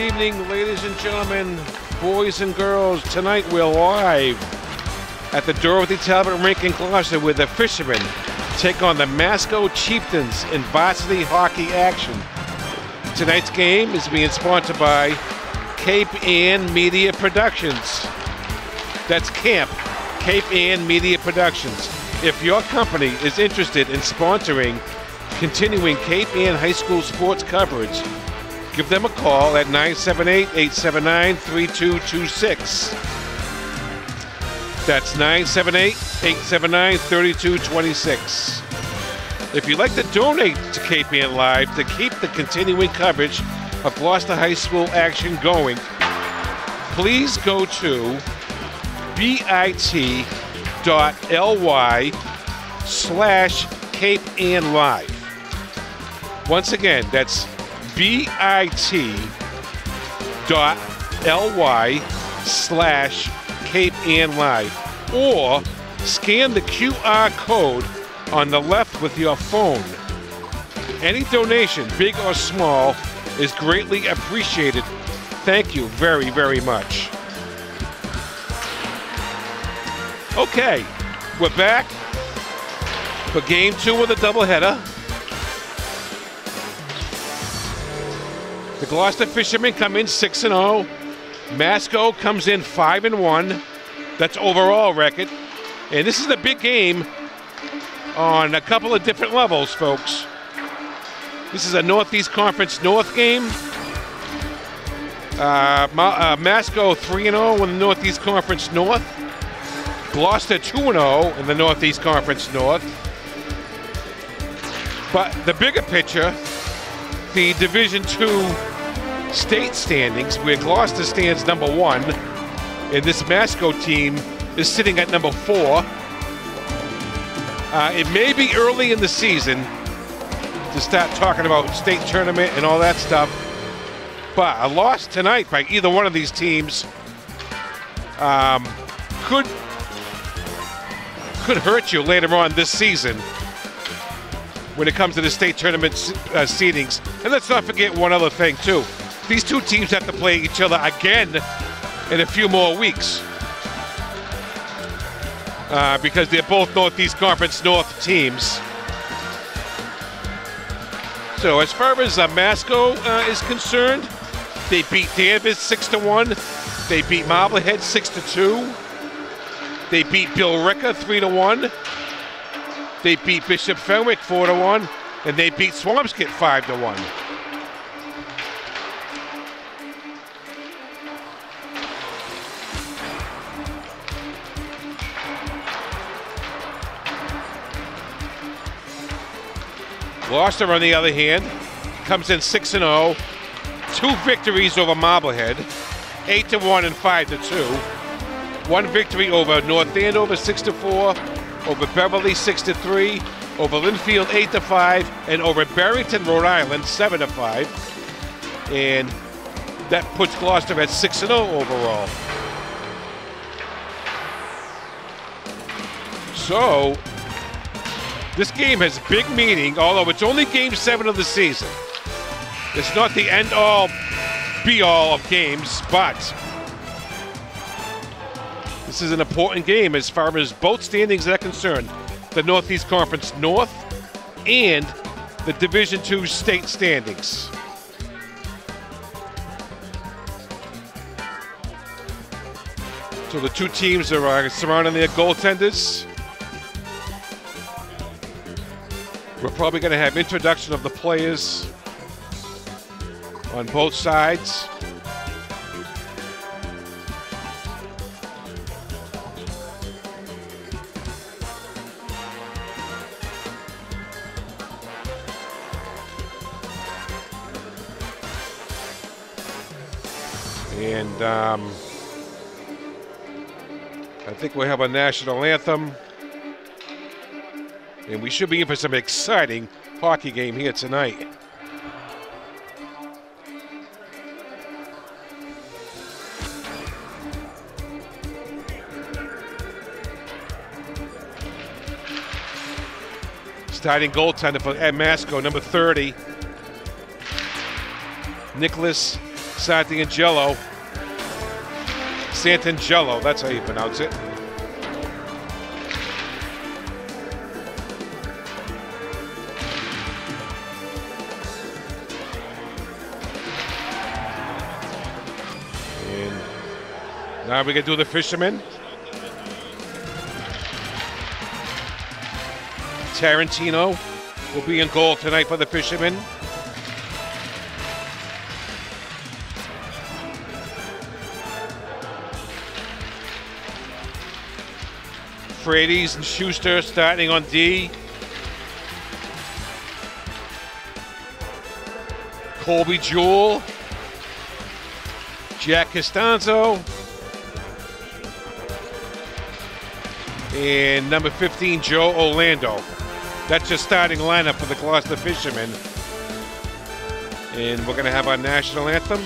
evening, ladies and gentlemen, boys and girls. Tonight we're live at the Dorothy Talbot Rink in Gloucester where the Fishermen take on the Masconomet Chieftains in varsity hockey action. Tonight's game is being sponsored by Cape Ann Media Productions. That's Cape Ann Media Productions. If your company is interested in sponsoring continuing Cape Ann High School sports coverage, give them a call at 978-879-3226. That's 978-879-3226. If you'd like to donate to Cape Ann Live to keep the continuing coverage of Gloucester High School action going, please go to bit.ly/Cape Ann Live. Once again, that's bit.ly/Cape Ann Live, or scan the QR code on the left with your phone. Any donation, big or small, is greatly appreciated. Thank you very, very much. Okay, we're back for game 2 of the doubleheader. The Gloucester Fishermen come in 6-0. Masco comes in 5-1. That's overall record. And this is a big game on a couple of different levels, folks. This is a Northeast Conference North game. Masco 3-0 in the Northeast Conference North. Gloucester 2-0 in the Northeast Conference North. But the bigger picture, the Division II state standings, where Gloucester stands number 1, and this Masco team is sitting at number 4. It may be early in the season to start talking about state tournament and all that stuff, but a loss tonight by either one of these teams could hurt you later on this season when it comes to the state tournament seedings. And let's not forget one other thing too. These two teams have to play each other again in a few more weeks because they're both Northeast Conference North teams. So as far as Masco is concerned, they beat Danvers 6-1. They beat Marblehead 6-2. They beat Billerica 3-1. They beat Bishop Fenwick 4-1, and they beat Swampscott 5-1. Gloucester, on the other hand, comes in 6-0, 2 victories over Marblehead, 8-1 and 5-2. 1 victory over North Andover 6-4, over Beverly 6-3, over Linfield 8-5, and over Barrington, Rhode Island 7-5. And that puts Gloucester at 6-0 overall. So this game has big meaning, although it's only game 7 of the season. It's not the end-all, be-all of games, but this is an important game as far as both standings are concerned. The Northeast Conference North and the Division II state standings. So the two teams are surrounding their goaltenders. We're probably going to have introduction of the players on both sides. And I think we'll have a national anthem. And we should be in for some exciting hockey game here tonight. Starting goaltender for Masco, number 30, Nicholas Santangelo. Santangelo, that's how you pronounce it. And now we can do the fishermen. Tarantino will be in goal tonight for the fishermen. Frady's and Schuster starting on D. Colby Jewell. Jack Costanzo. And number 15, Joe Orlando. That's your starting lineup for the Gloucester Fishermen. And we're going to have our national anthem.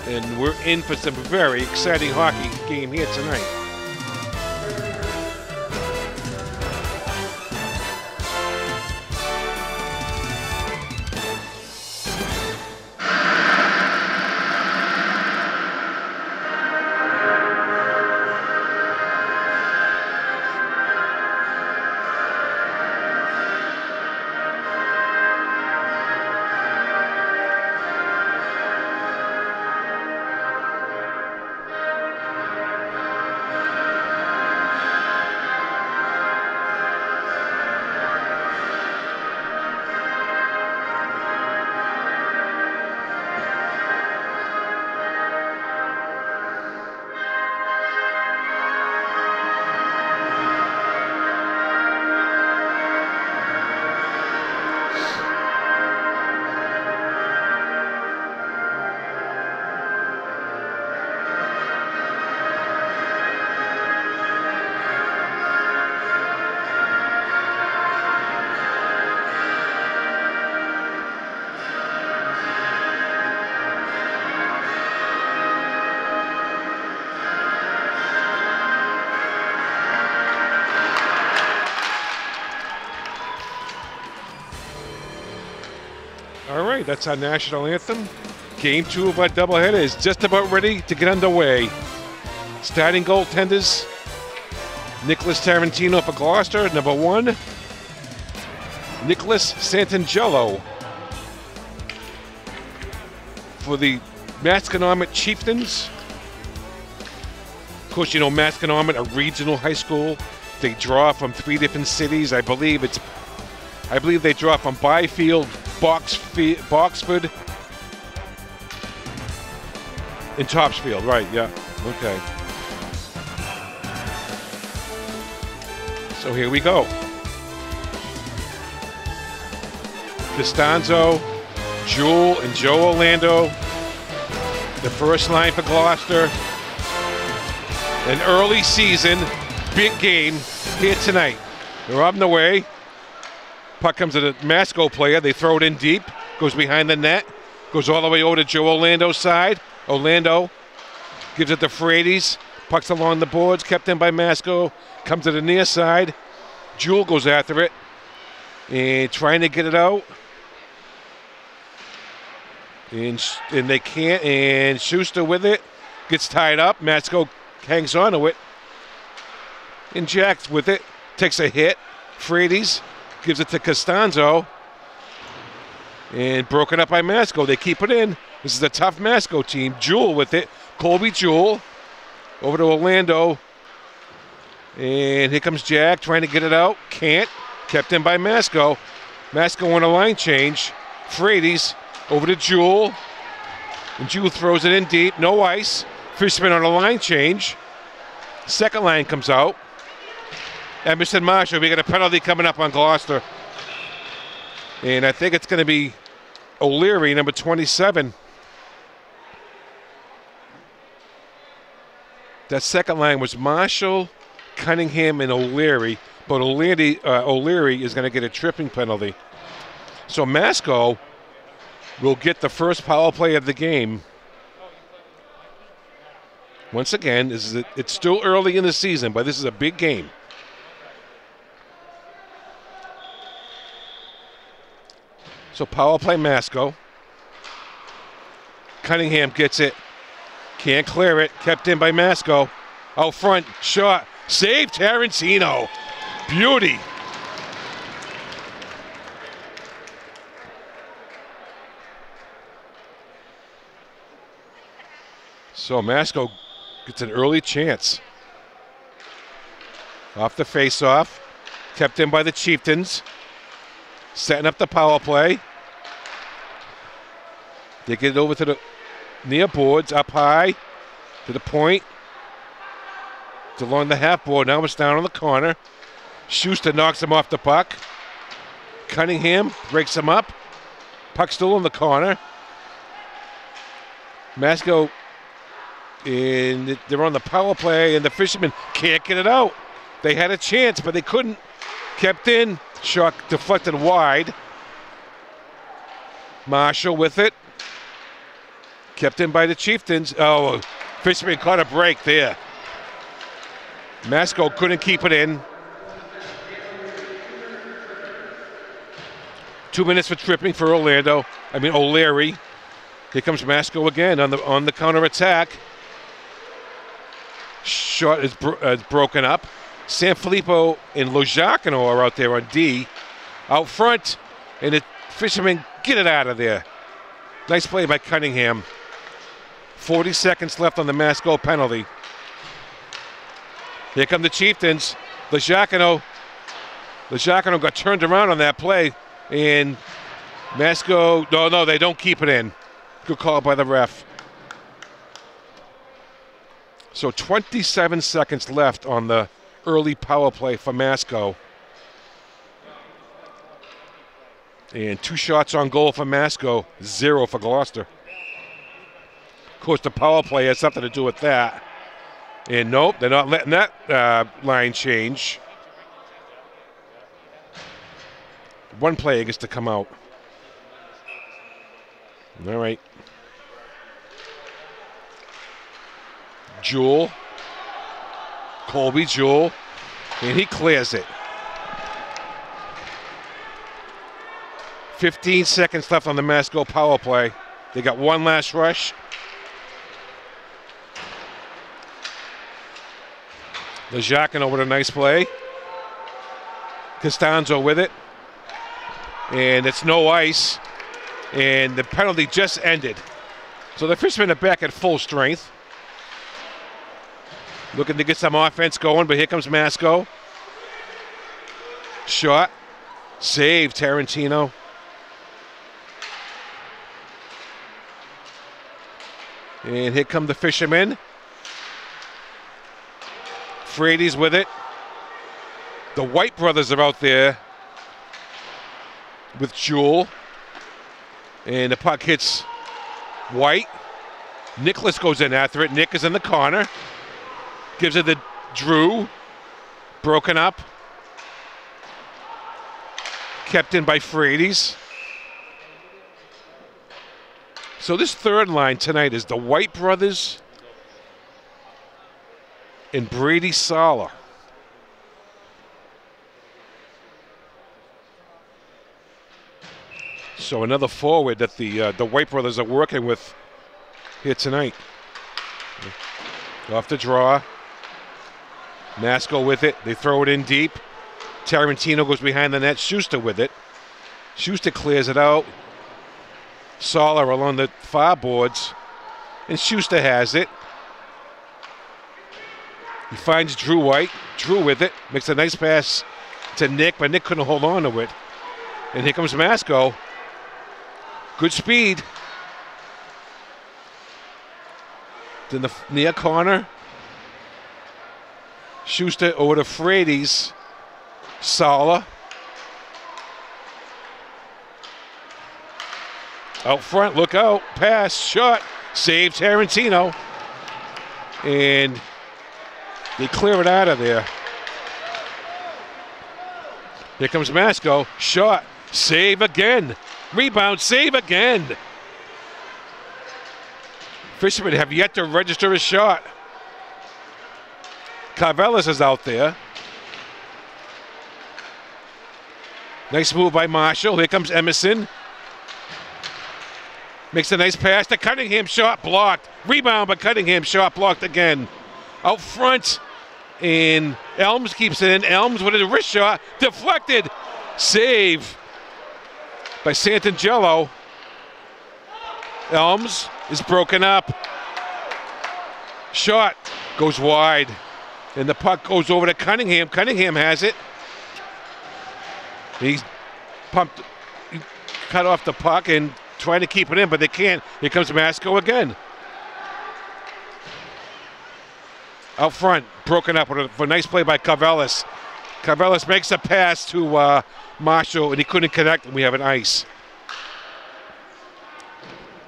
And we're in for some very exciting hockey game here tonight. All right, that's our national anthem. Game 2 of our doubleheader is just about ready to get underway. Starting goaltenders, Nicholas Tarantino for Gloucester, number 1. Nicholas Santangelo for the Masconomet Chieftains. Of course, you know Masconomet, a regional high school. They draw from 3 different cities. I believe they draw from Byfield, Boxford, and Topsfield, right, yeah, okay. So here we go. Costanzo, Jewell, and Joe Orlando. The first line for Gloucester. An early season, big game here tonight. They're on the way. Puck comes to the Masco player. They throw it in deep. Goes behind the net. Goes all the way over to Joe Orlando's side. Orlando gives it to Frady's. Puck's along the boards. Kept in by Masco. Comes to the near side. Jewell goes after it. And trying to get it out. And they can't. And Schuster with it. Gets tied up. Masco hangs on to it. And Jack's with it. Takes a hit. Frady's. Gives it to Costanzo. And broken up by Masco. They keep it in. This is a tough Masco team. Jewell with it. Colby Jewell. Over to Orlando. And here comes Jack trying to get it out. Can't. Kept in by Masco. Masco on a line change. Frady's over to Jewell. And Jewell throws it in deep. No ice. Fishman on a line change. Second line comes out. Emerson Marshall, we got a penalty coming up on Gloucester. And I think it's going to be O'Leary, number 27. That second line was Marshall, Cunningham, and O'Leary. But O'Leary is going to get a tripping penalty. So Masco will get the first power play of the game. Once again, it's still early in the season, but this is a big game. So power play Masco. Cunningham gets it. Can't clear it. Kept in by Masco. Out front. Shot. Save Tarantino. Beauty. So Masco gets an early chance. Off the face-off. Kept in by the Chieftains. Setting up the power play. They get it over to the near boards, up high, to the point. It's along the half board. Now it's down on the corner. Schuster knocks him off the puck. Cunningham breaks him up. Puck still in the corner. Masco, and they're on the power play, and the Fishermen can't get it out. They had a chance, but they couldn't. Kept in. Shot deflected wide. Marshall with it. Kept in by the Chieftains. Oh, Fisherman caught a break there. Masco couldn't keep it in. 2 minutes for tripping for O'Leary. Here comes Masco again on the counter attack. Shot is broken up. Sanfilippo and Lojacino are out there on D. Out front, and the Fishermen get it out of there. Nice play by Cunningham. 40 seconds left on the Masco penalty. Here come the Chieftains. Lojacino got turned around on that play, and Masco, no, they don't keep it in. Good call by the ref. So 27 seconds left on the early power play for Masco. And 2 shots on goal for Masco, 0 for Gloucester. Of course, the power play has something to do with that. And nope, they're not letting that line change. One player gets to come out. All right. Jewell. Colby Jewell. And he clears it. 15 seconds left on the Masco power play. They got one last rush. Lojacino with a nice play. Costanzo with it. And it's no ice. And the penalty just ended. So the Fishermen are back at full strength. Looking to get some offense going, but here comes Masco. Shot. Save, Tarantino. And here come the Fishermen. Frady's with it. The White brothers are out there with Jewell. And the puck hits White. Nicholas goes in after it. Nick is in the corner. Gives it to Drew. Broken up. Kept in by Frady's. So this third line tonight is the White brothers and Brady Sala. So another forward that the White brothers are working with here tonight. Off the draw. Masco with it. They throw it in deep. Tarantino goes behind the net. Schuster with it. Schuster clears it out. Sala along the far boards. And Schuster has it. He finds Drew White. Drew with it. Makes a nice pass to Nick, but Nick couldn't hold on to it. And here comes Masco. Good speed. In the near corner. Schuster over to Frady's. Sala. Out front, look out. Pass, shot. Save Tarantino. And they clear it out of there. Here comes Masco. Shot. Save again. Rebound. Save again. Fishermen have yet to register a shot. Carvelis is out there. Nice move by Marshall. Here comes Emerson. Makes a nice pass to Cunningham, shot blocked. Rebound, but Cunningham shot blocked again. Out front, and Elms keeps it in. Elms with a wrist shot, deflected. Save by Santangelo. Elms is broken up. Shot goes wide, and the puck goes over to Cunningham. Cunningham has it. He's pumped, cut off the puck and trying to keep it in, but they can't. Here comes Masco again. Out front, broken up for a nice play by Carvelis. Carvelis makes a pass to Marshall, and he couldn't connect, and we have an ice.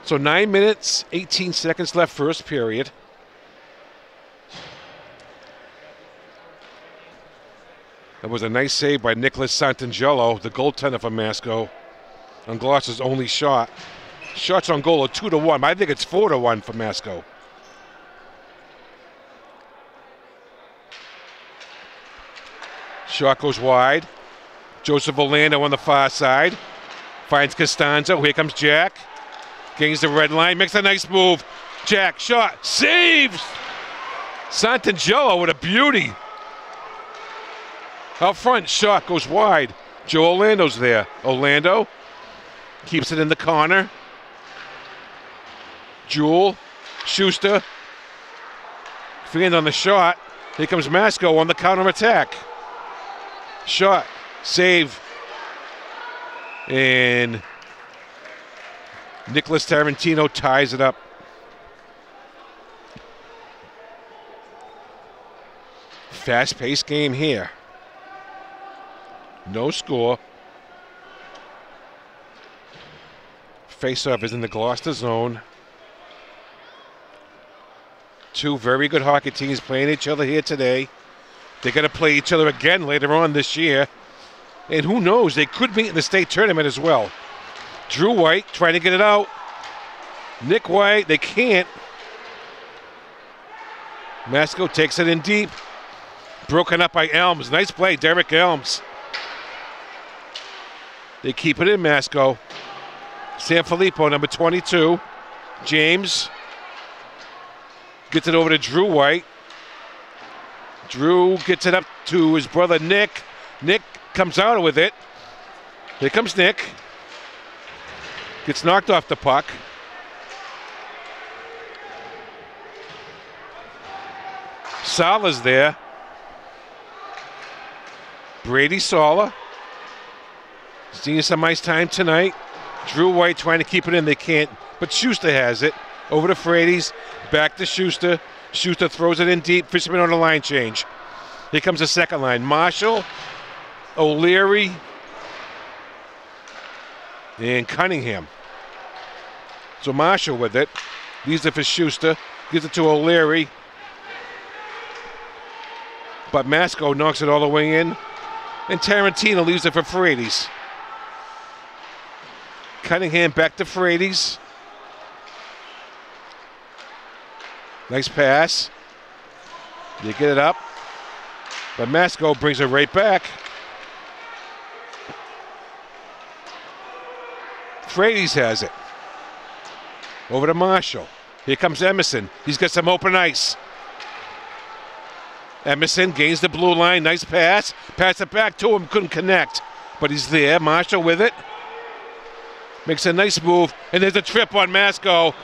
So 9 minutes, 18 seconds left, first period. That was a nice save by Nicholas Santangelo, the goaltender for Masco, on Gloucester's only shot. Shots on goal are 2-1. I think it's 4-1 for Masco. Shot goes wide. Joseph Orlando on the far side. Finds Costanzo. Here comes Jack. Gains the red line. Makes a nice move. Jack, shot. Saves! Santangelo with a beauty. Out front, shot goes wide. Joe Orlando's there. Orlando keeps it in the corner. Jewell, Schuster. Fiend on the shot. Here comes Masco on the counterattack. Shot, save. And Nicholas Tarantino ties it up. Fast-paced game here. No score. Face-off is in the Gloucester zone. Two very good hockey teams playing each other here today. They're going to play each other again later on this year. And who knows, they could meet in the state tournament as well. Drew White trying to get it out. Nick White, they can't. Masco takes it in deep. Broken up by Elms. Nice play, Derek Elms. They keep it in, Masco. Sanfilippo, number 22. James gets it over to Drew White. Drew gets it up to his brother Nick. Nick comes out with it. Here comes Nick. Gets knocked off the puck. Sala's there. Brady Sala. Seeing some ice time tonight. Drew White trying to keep it in. They can't. But Schuster has it. Over to Frady's. Back to Schuster. Schuster throws it in deep. Fisherman on the line change. Here comes the second line. Marshall, O'Leary, and Cunningham. So Marshall with it. Leaves it for Schuster. Gives it to O'Leary. But Masco knocks it all the way in. And Tarantino leaves it for Frady's. Cunningham back to Frady's. Nice pass. They get it up. But Masco brings it right back. Frady's has it. Over to Marshall. Here comes Emerson. He's got some open ice. Emerson gains the blue line. Nice pass. Pass it back to him. Couldn't connect. But he's there. Marshall with it. Makes a nice move. And there's a trip on Masco.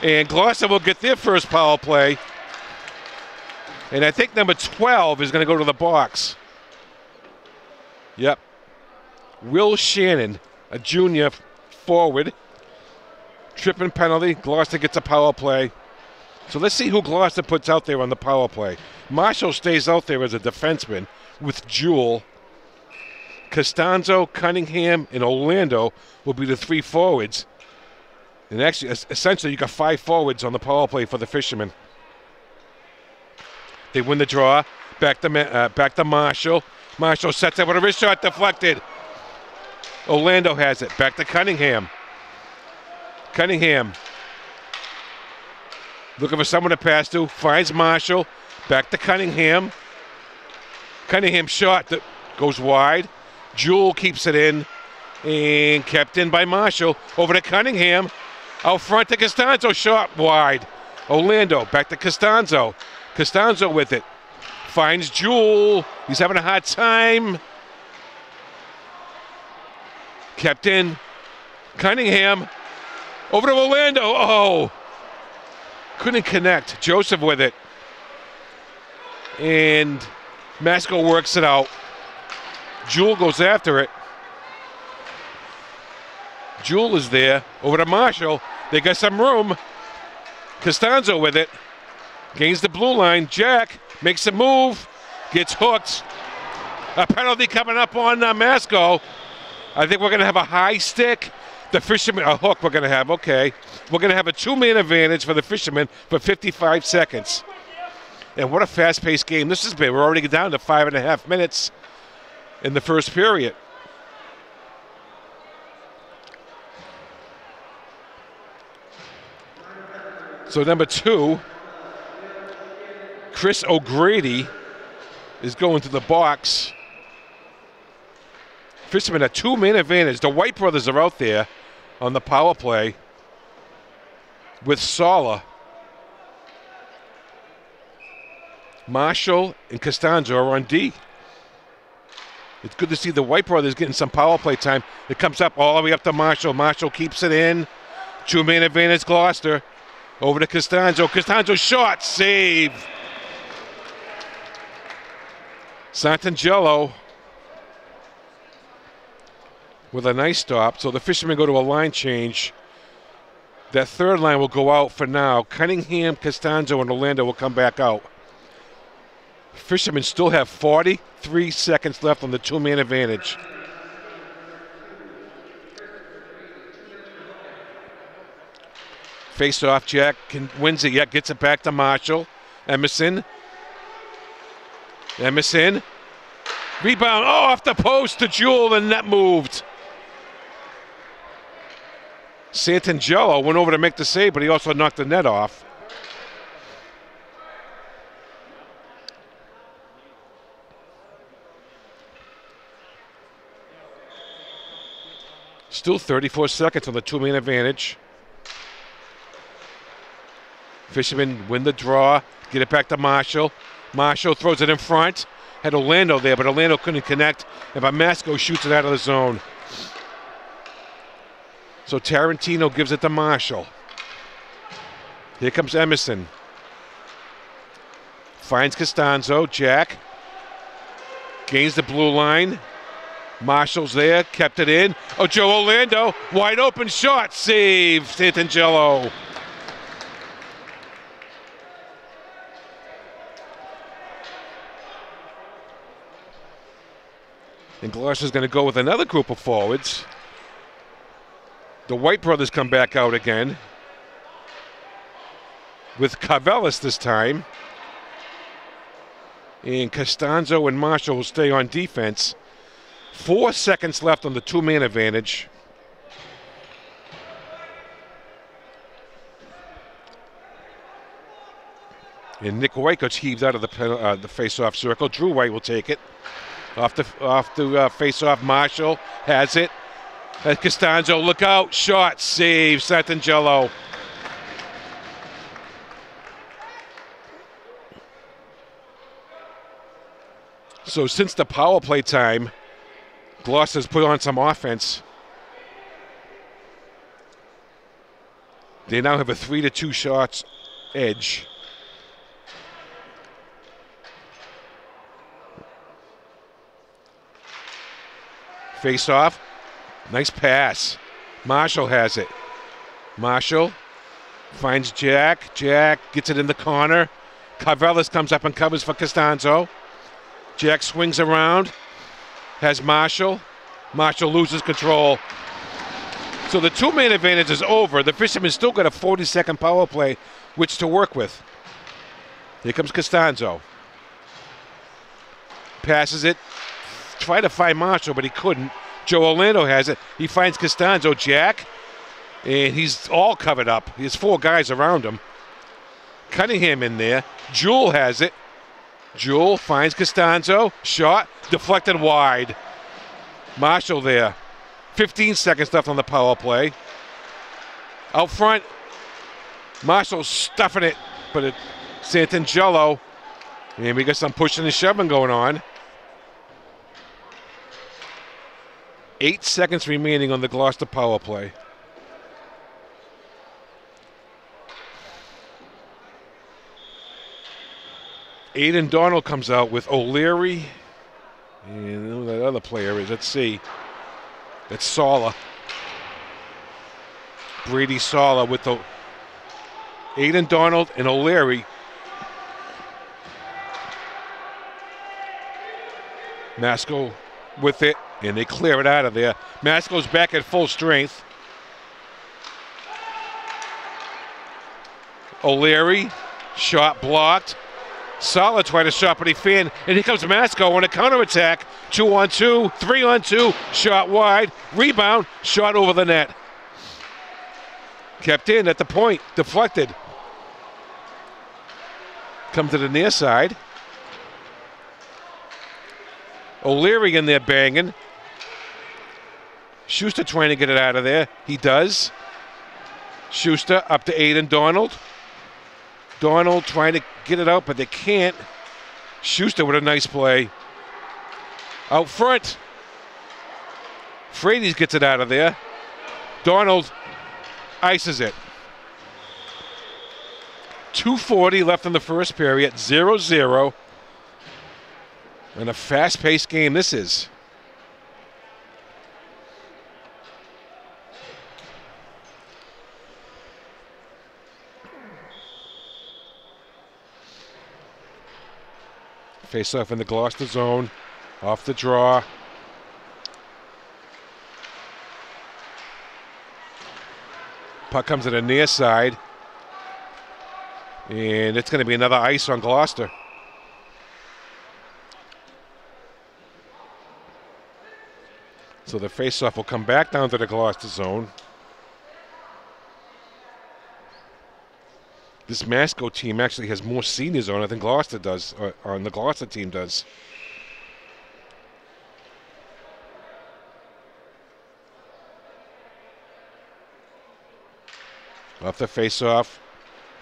And Gloucester will get their first power play. And I think number 12 is going to go to the box. Yep. Will Shannon, a junior forward. Tripping penalty. Gloucester gets a power play. So let's see who Gloucester puts out there on the power play. Marshall stays out there as a defenseman with Jewell. Costanzo, Cunningham, and Orlando will be the three forwards. And actually, essentially, you got 5 forwards on the power play for the Fishermen. They win the draw. Back to Marshall. Marshall sets up with a wrist shot deflected. Orlando has it. Back to Cunningham. Cunningham looking for someone to pass to. Finds Marshall. Back to Cunningham. Cunningham shot that goes wide. Jewell keeps it in. And kept in by Marshall. Over to Cunningham. Out front to Costanzo, shot wide. Orlando, back to Costanzo. Costanzo with it. Finds Jewel. He's having a hard time. Kept in. Cunningham. Over to Orlando. Oh. Couldn't connect. Joseph with it. And Masco works it out. Jewel goes after it. Jewel is there. Over to Marshall. They got some room. Costanzo with it. Gains the blue line. Jack makes a move. Gets hooked. A penalty coming up on Masco. I think we're going to have a high stick. The fisherman, a hook we're going to have. Okay. We're going to have a two-man advantage for the fishermen for 55 seconds. And what a fast-paced game this has been. We're already down to 5.5 minutes in the first period. So number 2, Chris O'Grady is going to the box. Fishermen a two-man advantage. The White brothers are out there on the power play with Sala. Marshall and Costanzo are on D. It's good to see the White brothers getting some power play time. It comes up all the way up to Marshall. Marshall keeps it in. Two-man advantage, Gloucester. Over to Costanzo. Costanzo shot. Save. Santangelo with a nice stop. So the fishermen go to a line change. That third line will go out for now. Cunningham, Costanzo, and Orlando will come back out. Fishermen still have 43 seconds left on the two-man advantage. Face off, Jack wins it. Yeah, gets it back to Marshall. Emerson. Rebound. Oh, off the post to Jewel. The net moved. Santangelo went over to make the save, but he also knocked the net off. Still 34 seconds on the two-man advantage. Fishermen win the draw. Get it back to Marshall. Marshall throws it in front. Had Orlando there, but Orlando couldn't connect. And Masco shoots it out of the zone. So Tarantino gives it to Marshall. Here comes Emerson. Finds Costanzo. Jack. Gains the blue line. Marshall's there. Kept it in. Oh, Joe Orlando. Wide open shot. Save. Santangelo. And Gloucester's going to go with another group of forwards. The White brothers come back out again. With Carvelis this time. And Costanzo and Marshall will stay on defense. 4 seconds left on the two-man advantage. And Nick White gets heaved out of the face-off circle. Drew White will take it. Off the face-off, Marshall has it. Costanzo, look out, shot, save, Santangelo. So since the power play time, Gloucester's put on some offense. They now have a 3-2 shots edge. Face off. Nice pass. Marshall has it. Marshall finds Jack. Jack gets it in the corner. Carvelis comes up and covers for Costanzo. Jack swings around. Has Marshall. Marshall loses control. So the two-man advantage is over. The Fishermen still got a 40-second power play, which to work with. Here comes Costanzo. Passes it. Tried to find Marshall, but he couldn't. Joe Orlando has it. He finds Costanzo. Jack. And he's all covered up. He has 4 guys around him. Cunningham in there. Jewel has it. Jewel finds Costanzo. Shot. Deflected wide. Marshall there. 15 seconds left on the power play. Out front, Marshall stuffing it, but Santangelo, and we got some pushing and shoving going on. 8 seconds remaining on the Gloucester power play. Aiden Donald comes out with O'Leary. And who that other player is, let's see. That's Sala. Brady Sala with the Aiden Donald and O'Leary. Masco with it, and they clear it out of there. Masco's back at full strength. O'Leary, shot blocked. Sala tried to shot, but he fanned, and here comes Masco on a counterattack. 2-on-2, 3-on-2, shot wide, rebound, shot over the net. Kept in at the point, deflected. Come to the near side. O'Leary in there banging. Schuster trying to get it out of there. He does. Schuster up to Aiden Donald. Donald trying to get it out, but they can't. Schuster with a nice play. Out front. Frades gets it out of there. Donald ices it. 2:40 left in the first period, 0-0. And a fast-paced game this is. Face off in the Gloucester zone, off the draw. Puck comes to the near side. And it's going to be another ice on Gloucester. So the face-off will come back down to the Gloucester zone. This Masco team actually has more seniors on it than Gloucester does, or on the Gloucester team does. Off the face-off,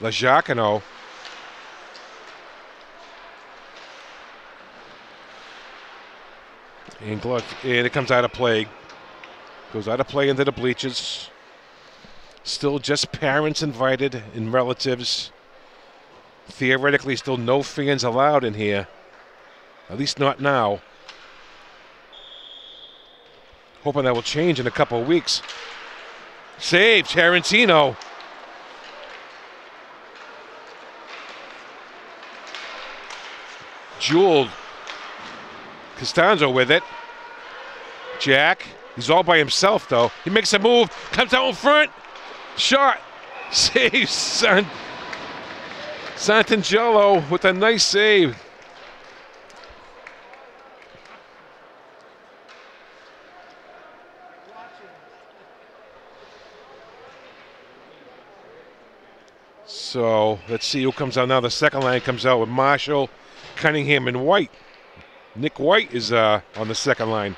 Lajacano. And it comes out of play. Goes out of play into the bleachers. Still just parents invited and relatives. Theoretically, still no fans allowed in here. At least not now. Hoping that will change in a couple of weeks. Save, Tarantino. Jewel. Costanzo with it. Jack. He's all by himself, though. He makes a move. Comes out in front. Shot. Save. Santangelo with a nice save. So let's see who comes out now. The second line comes out with Marshall, Cunningham, and White. Nick White is on the second line.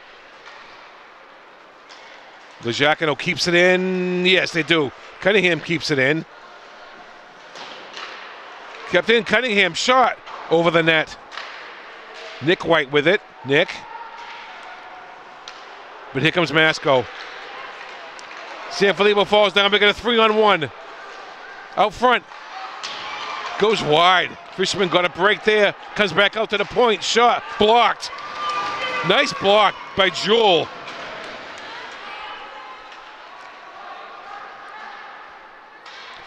Lajacano keeps it in. Yes, they do. Cunningham keeps it in. Kept in. Cunningham shot over the net. Nick White with it. Nick. But here comes Masco. Sanfilippo falls down. We got a 3-on-1. Out front. Goes wide. Fisherman got a break there. Comes back out to the point. Shot. Blocked. Nice block by Jewel.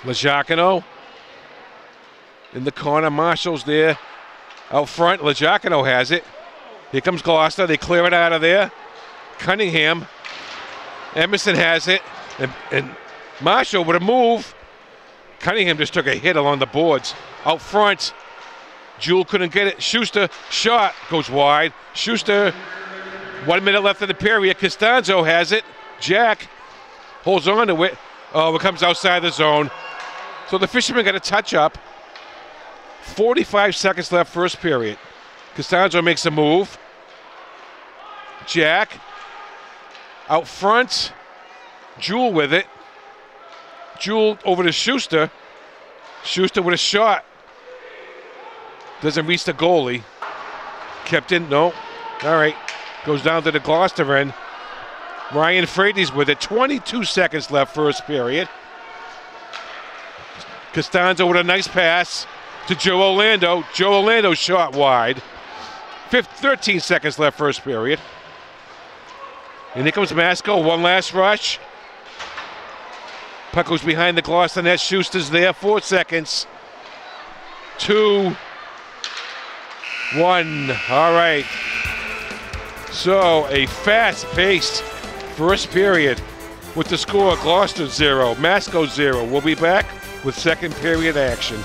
Lajacano. In the corner. Marshall's there. Out front. Lajacano has it. Here comes Gloucester. They clear it out of there. Cunningham. Emerson has it. And Marshall with a move. Cunningham just took a hit along the boards. Out front. Jewel couldn't get it. Schuster shot. Goes wide. Schuster. 1 minute left in the period. Costanzo has it. Jack holds on to it. Oh, it comes outside the zone. So the Fishermen got a touch up. 45 seconds left first period. Costanzo makes a move. Jack. Out front. Jewel with it. Jewel over to Schuster. Schuster with a shot. Doesn't reach the goalie. Kept in, no. All right. Goes down to the Gloucester end. Ryan Frady's with it. 22 seconds left first period. Costanzo with a nice pass to Joe Orlando. Joe Orlando shot wide. 13 seconds left first period. And here comes Masco. One last rush. Puck goes behind the Gloucester net. Schuster's there. 4 seconds. 2, 1. All right. So a fast-paced first period with the score Gloucester 0, Masco 0. We'll be back with second period action.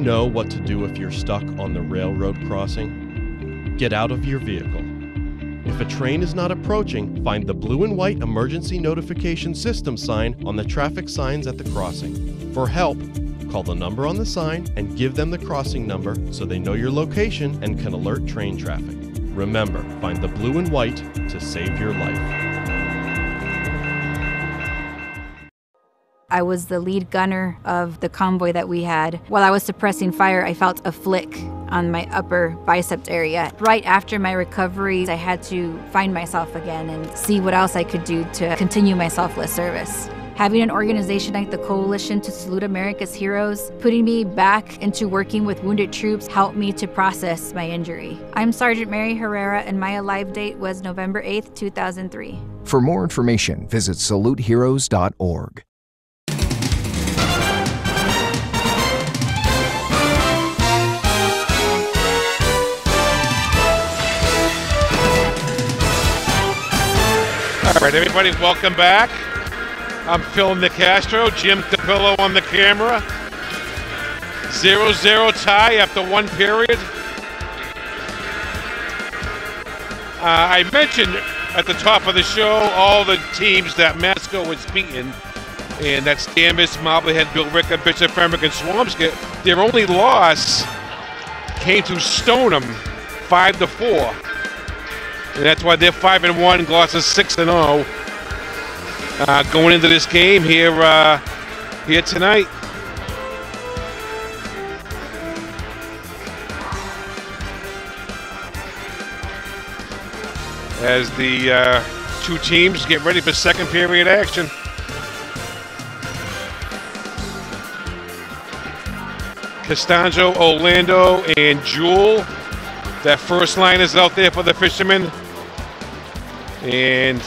Know what to do if you're stuck on the railroad crossing? Get out of your vehicle. If a train is not approaching, find the blue and white emergency notification system sign on the traffic signs at the crossing. For help, call the number on the sign and give them the crossing number so they know your location and can alert train traffic. Remember, find the blue and white to save your life. I was the lead gunner of the convoy that we had. While I was suppressing fire, I felt a flick on my upper bicep area. Right after my recovery, I had to find myself again and see what else I could do to continue my selfless service. Having an organization like the Coalition to Salute America's Heroes, putting me back into working with wounded troops helped me to process my injury. I'm Sergeant Mary Herrera, and my alive date was November 8th, 2003. For more information, visit saluteheroes.org. All right, everybody, welcome back. I'm Phil Nicastro, Jim Capillo on the camera. 0-0 tie after one period. I mentioned at the top of the show all the teams that Masco was beaten, and that's Danvers, Marblehead, Billerica, Bishop, Fenwick, and Swampscott. Their only loss came to Stoneham, 5-4. And that's why they're 5-1, Gloucester 6-0. Going into this game here tonight. As the two teams get ready for second period action. Costanzo, Orlando, and Jewel. That first line is out there for the Fishermen. And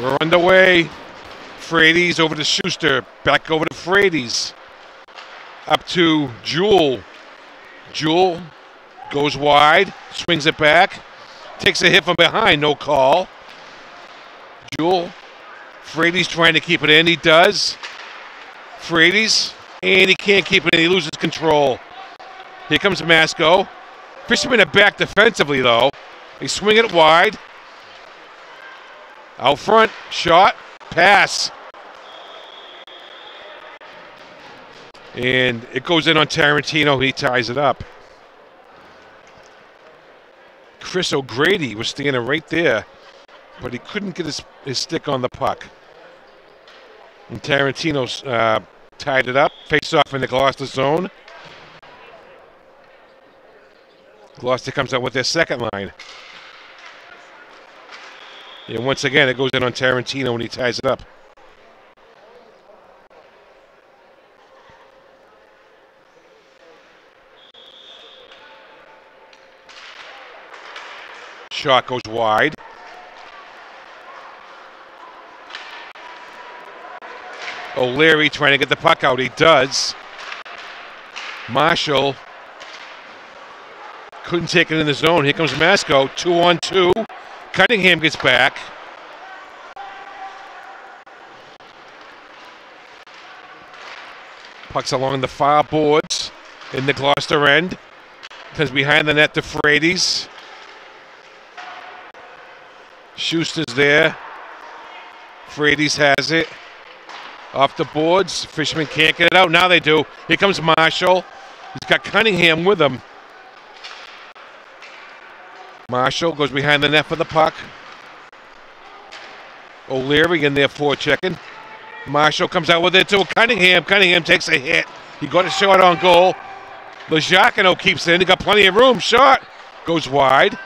we're underway. Frady's over to Schuster. Back over to Frady's. Up to Jewel. Jewel goes wide. Swings it back. Takes a hit from behind. No call. Jewel. Frady's trying to keep it in. He does. Frady's. And he can't keep it in. He loses control. Here comes Masco. Fishermen are back defensively, though. They swing it wide. Out front, shot, pass. And it goes in on Tarantino. He ties it up. Chris O'Grady was standing right there, but he couldn't get his stick on the puck. And Tarantino tied it up. Face off in the Gloucester zone. Gloucester comes out with their second line. And once again, it goes in on Tarantino when he ties it up. Shot goes wide. O'Leary trying to get the puck out. He does. Marshall couldn't take it in the zone. Here comes Masco. 2-on-2. Cunningham gets back. Puck's along the far boards in the Gloucester end. Comes behind the net to Frady's. Schuster's there. Frady's has it. Off the boards. Fishermen can't get it out. Now they do. Here comes Marshall. He's got Cunningham with him. Marshall goes behind the net for the puck. O'Leary in there forechecking. Marshall comes out with it to Cunningham. Cunningham takes a hit. He got a shot on goal. Legiacono keeps it in. He got plenty of room. Shot goes wide.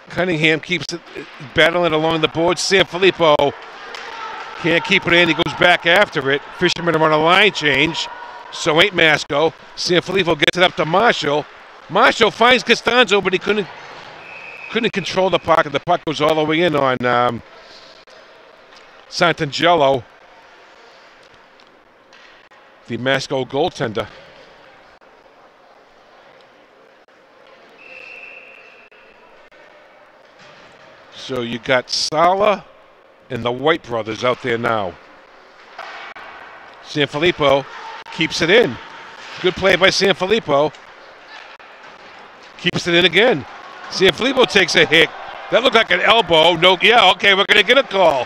Cunningham keeps it, battling along the board. Sanfilippo can't keep it in. He goes back after it. Fishermen are on a line change. So ain't Masco. Sanfilippo gets it up to Marshall. Marshall finds Costanzo, but he couldn't control the puck. And the puck goes all the way in on Santangelo, the Masco goaltender. So you got Sala and the White brothers out there now. Sanfilippo keeps it in. Good play by Sanfilippo. Keeps it in again. Sanfilippo takes a hit. That looked like an elbow. No, yeah, okay, we're going to get a call.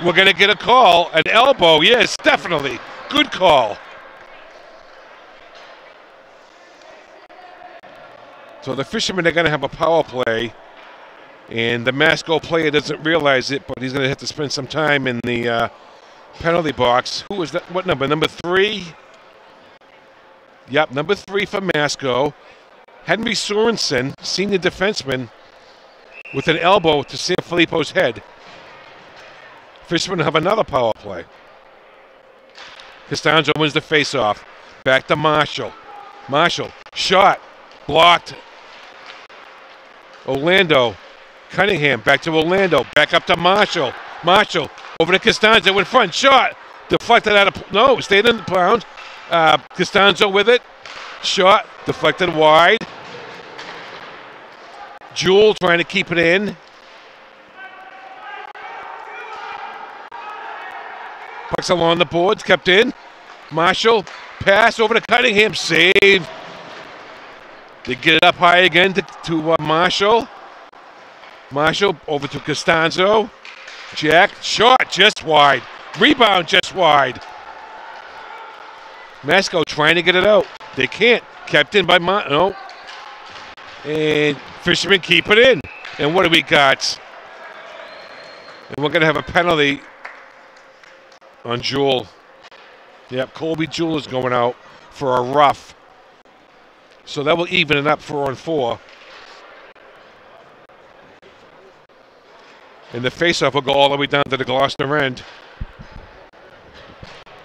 We're going to get a call. An elbow, yes, definitely. Good call. So the Fishermen are going to have a power play. And the Masco player doesn't realize it, but he's going to have to spend some time in the penalty box. Who is that? What number? Number 3? Yep, number 3 for Masco. Henry Sorensen, senior defenseman, with an elbow to Sanfilippo's head. Fishermen have another power play. Costanzo wins the faceoff. Back to Marshall. Marshall, shot, blocked. Orlando. Cunningham, back to Orlando, back up to Marshall. Marshall, over to Costanzo in front, shot. Deflected out of, no, stayed in the pound. Costanzo with it. Shot, deflected wide. Jewell trying to keep it in. Puck's along the boards, kept in. Marshall, pass over to Cunningham, save. They get it up high again to Marshall. Marshall over to Costanzo. Jack, shot just wide. Rebound just wide. Masco trying to get it out. They can't. Kept in by no. And Fishermen keep it in. And what do we got? And we're going to have a penalty on Jewell. Yep, Colby Jewell is going out for a rough. So that will even it up 4-on-4. And the faceoff will go all the way down to the Gloucester end.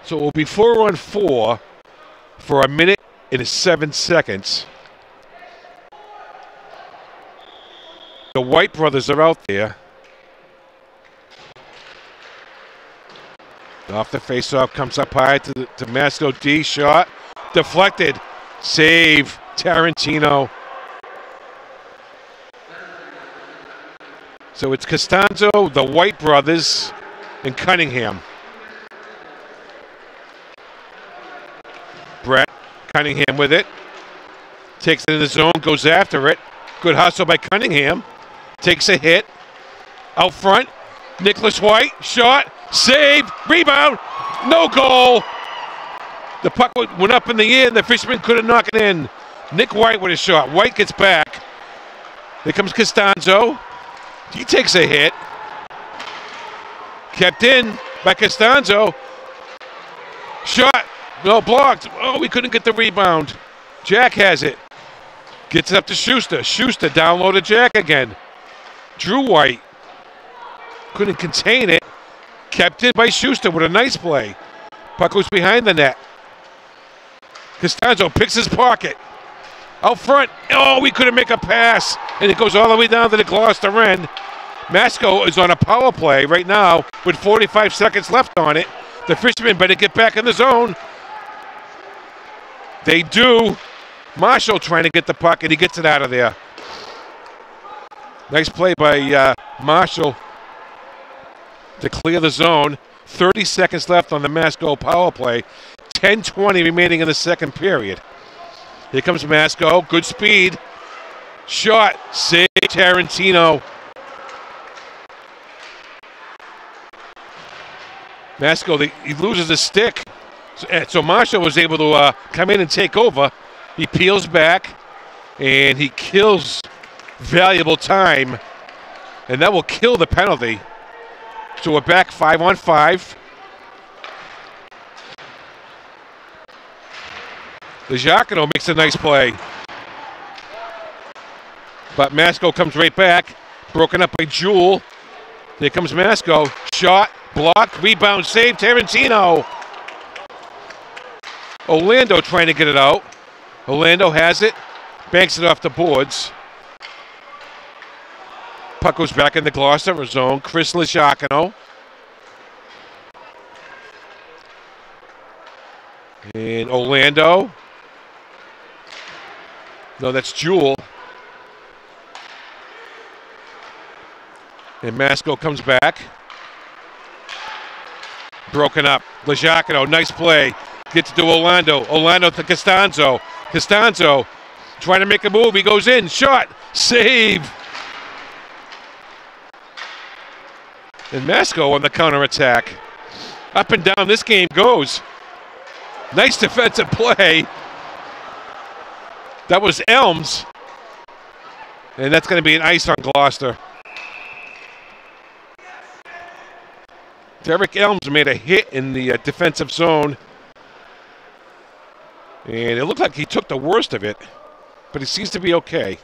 So it will be 4-on-4 for 1 minute and 7 seconds. The White brothers are out there. Off the faceoff, comes up high to Masco. D shot, deflected, save, Tarantino. So it's Costanzo, the White brothers, and Cunningham. Brett Cunningham with it. Takes it in the zone, goes after it. Good hustle by Cunningham. Takes a hit. Out front, Nicholas White, shot, save, rebound, no goal. The puck went up in the air, and the Fishermen couldn't knock it in. Nick White with a shot. White gets back. Here comes Costanzo. He takes a hit. Kept in by Costanzo. Shot. No, blocked. Oh, we couldn't get the rebound. Jack has it. Gets it up to Schuster. Schuster down low to Jack again. Drew White couldn't contain it. Kept it by Schuster with a nice play. Puck goes behind the net. Costanzo picks his pocket. Out front. Oh, we couldn't make a pass. And it goes all the way down to the Gloucester end. Masco is on a power play right now with 45 seconds left on it. The Fishermen better get back in the zone. They do. Marshall trying to get the puck, and he gets it out of there. Nice play by Marshall to clear the zone. 30 seconds left on the Masco power play. 10:20 remaining in the second period. Here comes Masco. Good speed. Shot. Save Tarantino. Masco, he loses his stick. So Marshall was able to come in and take over. He peels back, and he kills valuable time. And that will kill the penalty. So we're back 5-on-5. Legiacono makes a nice play. But Masco comes right back. Broken up by Jewell. Here comes Masco. Shot, blocked, rebound, save, Tarantino. Orlando trying to get it out. Orlando has it. Banks it off the boards. Puck goes back in the Gloucester zone. Chris Legiacono. And Orlando. No, that's Jewell. And Masco comes back. Broken up. Legiacono, nice play. Gets to Orlando. Orlando to Costanzo. Costanzo trying to make a move. He goes in. Shot. Save. And Masco on the counterattack. Up and down this game goes. Nice defensive play. That was Elms. And that's going to be an ice on Gloucester. Derek Elms made a hit in the defensive zone. And it looked like he took the worst of it. But he seems to be okay.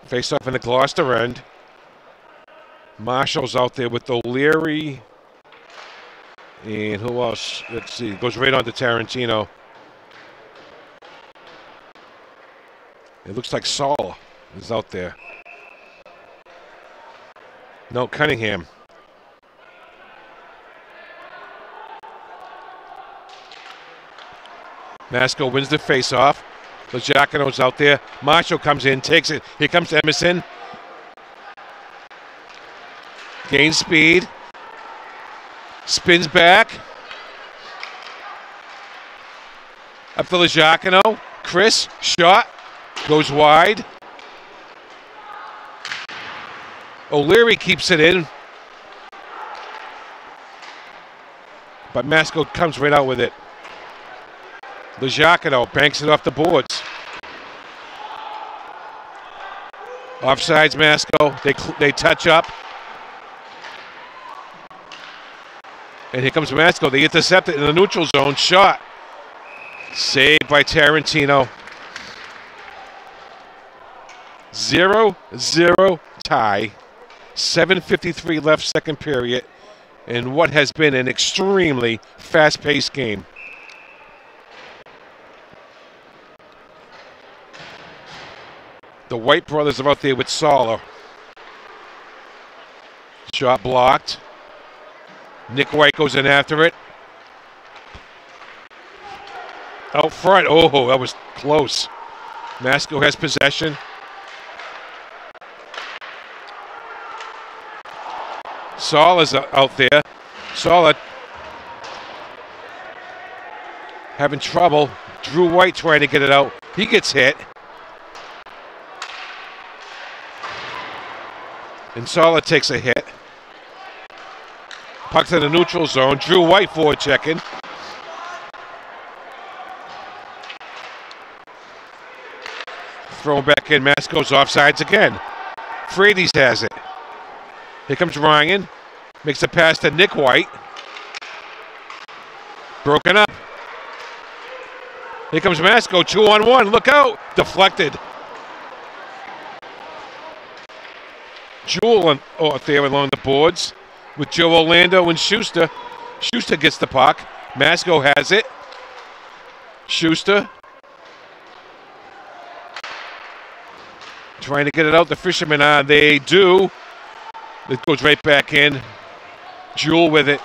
Face off in the Gloucester end. Marshall's out there with O'Leary. And who else? Let's see. Goes right on to Tarantino. It looks like Saul is out there. No, Cunningham. Masco wins the face-off. Legiacono's out there. Marshall comes in, takes it. Here comes Emerson. Gains speed. Spins back. Up to Legiacono. Chris, shot. Goes wide. O'Leary keeps it in. But Masco comes right out with it. Legiacono banks it off the boards. Offsides Masco. They touch up. And here comes Masco. They intercept it in the neutral zone. Shot. Saved by Tarantino. 0-0 tie. 7:53 left second period. In what has been an extremely fast-paced game. The White brothers are out there with Sala. Shot blocked. Nick White goes in after it. Out front. Oh, that was close. Masco has possession. Sala's out there. Sala having trouble. Drew White trying to get it out. He gets hit. And Sala takes a hit. Puck to the neutral zone. Drew White forward checking. Thrown back in. Masco's offsides again. Frades has it. Here comes Ryan. Makes a pass to Nick White. Broken up. Here comes Masco, 2-on-1. Look out. Deflected. Jewel up there along the boards with Joe Orlando and Schuster. Schuster gets the puck. Masco has it. Schuster trying to get it out. The fishermen on. They do. It goes right back in. Jewel with it.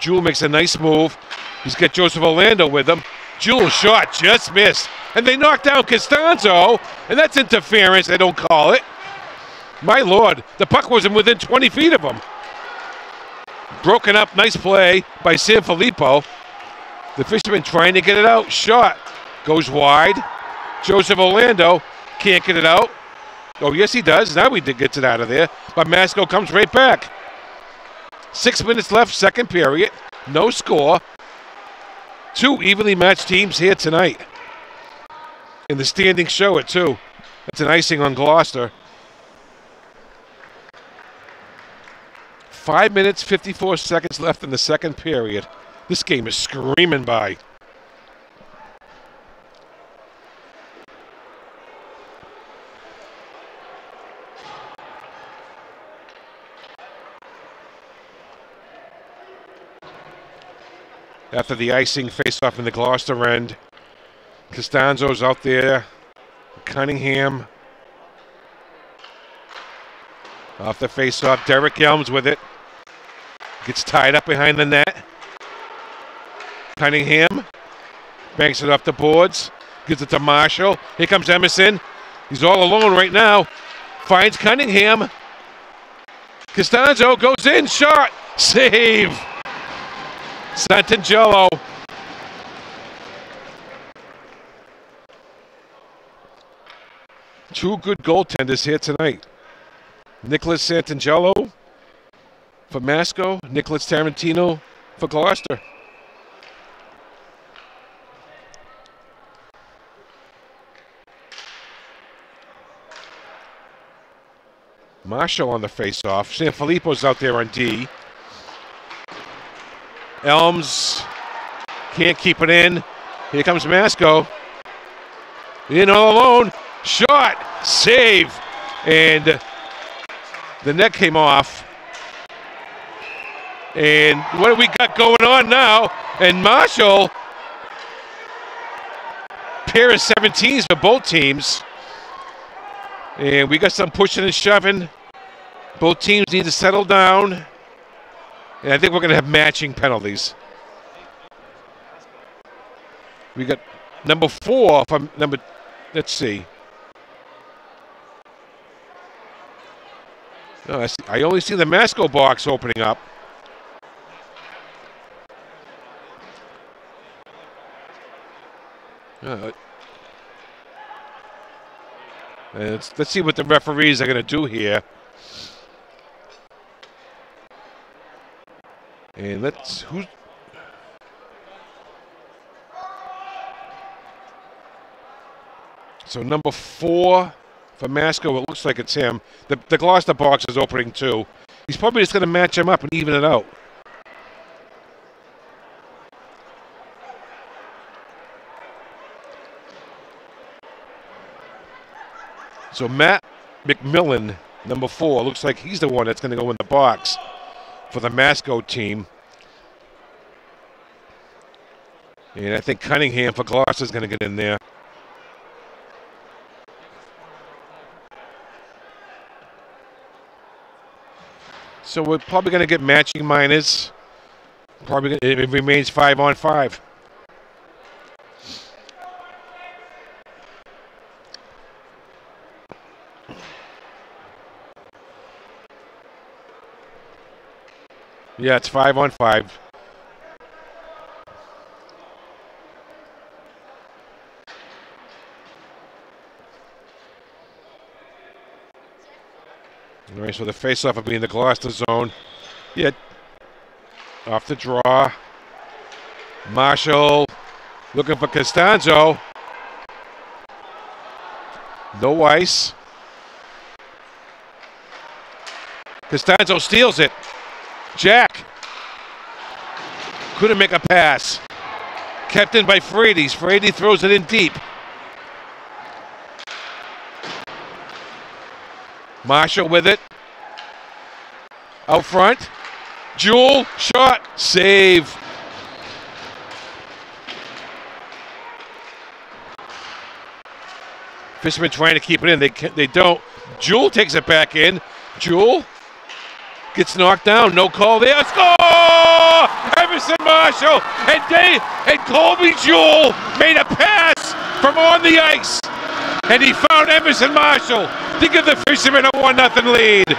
Jewel makes a nice move. He's got Joseph Orlando with him. Jewel's shot just missed. And they knock down Costanzo. And that's interference. They don't call it. My Lord, the puck wasn't within 20 feet of him. Broken up, nice play by Sanfilippo. The fisherman trying to get it out. Shot goes wide. Joseph Orlando can't get it out. Oh, yes, he does. Now he gets it out of there. But Masco comes right back. 6 minutes left, second period. No score. Two evenly matched teams here tonight. And the standings show it, too. That's an icing on Gloucester. 5 minutes, 54 seconds left in the second period. This game is screaming by. After the icing face-off in the Gloucester end, Costanzo's out there. Cunningham off the face-off. Derek Elms with it. Gets tied up behind the net. Cunningham banks it off the boards. Gives it to Marshall. Here comes Emerson. He's all alone right now. Finds Cunningham. Costanzo goes in. Shot. Save. Santangelo. Two good goaltenders here tonight. Nicholas Santangelo for Masco, Nicholas Tarantino for Gloucester. Marshall on the face-off. Sanfilippo's out there on D. Elms can't keep it in. Here comes Masco. In all alone. Shot. Save. And the net came off. And what do we got going on now? And Marshall, pair of 17s for both teams. And we got some pushing and shoving. Both teams need to settle down. And I think we're going to have matching penalties. We got number 4 from number, let's see. No, I only see the Masco box opening up. Let's see what the referees are going to do here. And so number 4 for Masco, it looks like it's him. The Gloucester box is opening too. He's probably just going to match him up and even it out. So Matt McMillan, number 4, looks like he's the one that's going to go in the box for the Masco team. And I think Cunningham for Gloucester is going to get in there. So we're probably going to get matching minors. It remains 5-on-5. Yeah, it's 5-on-5. All right, so the face-off will be in the Gloucester zone. Yeah, off the draw. Marshall looking for Costanzo. No ice. Costanzo steals it. Jack. Couldn't make a pass. Kept in by Frady. Frady throws it in deep. Marshall with it. Out front. Jewell, shot, save. Fishermen trying to keep it in. They don't. Jewell takes it back in. Jewell gets knocked down. No call there. Score! Emerson Marshall and Colby Jewell made a pass from on the ice. And he found Emerson Marshall to give the Fishermen a 1-0 lead.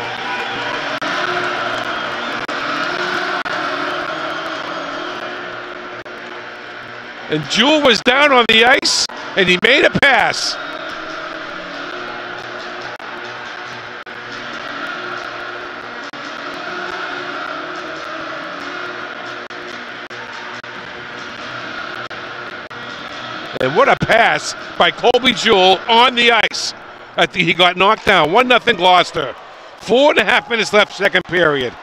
And Jewell was down on the ice, and he made a pass. And what a pass by Colby Jewell on the ice. He got knocked down. 1-0 Gloucester. 4.5 minutes left, second period.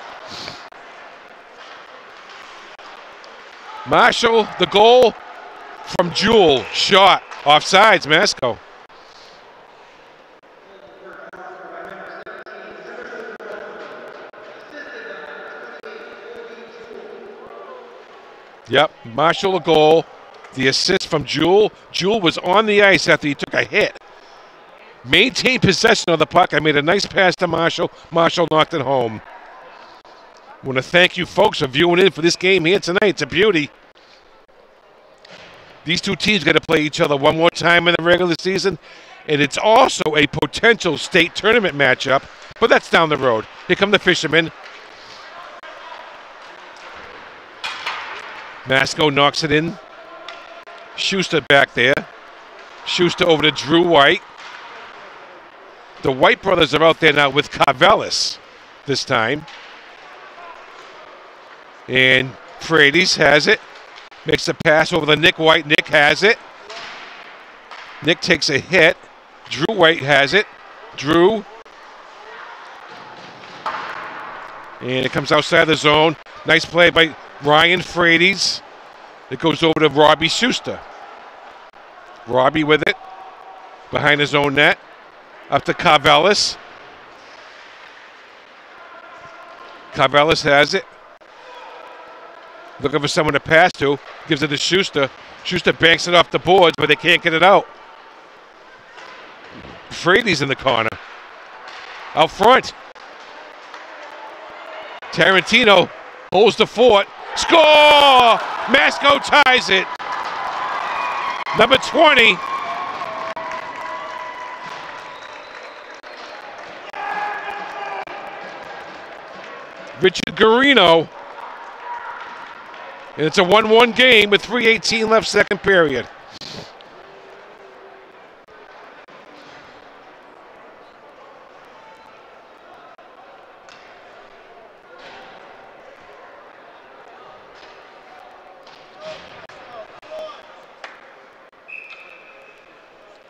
Marshall, the goal from Jewell. Shot. Offsides, Masco. Yep, Marshall a goal. The assist from Jewell. Jewell was on the ice after he took a hit. Maintained possession of the puck. I made a nice pass to Marshall. Marshall knocked it home. I want to thank you folks for viewing in for this game here tonight. It's a beauty. These two teams got to play each other one more time in the regular season. And it's also a potential state tournament matchup. But that's down the road. Here come the Fishermen. Masco knocks it in. Schuster back there. Schuster over to Drew White. The White brothers are out there now with Carvelis this time. And Frady's has it. Makes the pass over to Nick White. Nick has it. Nick takes a hit. Drew White has it. Drew. And it comes outside the zone. Nice play by Ryan Frady's. It goes over to Robbie Schuster. Robbie with it. Behind his own net. Up to Carvelis. Carvelis has it. Looking for someone to pass to. Gives it to Schuster. Schuster banks it off the boards, but they can't get it out. Frady's in the corner. Out front. Tarantino holds the fort. Score! Masco ties it. Number 20. Richard Garino. And it's a 1-1 game with 3:18 left, second period.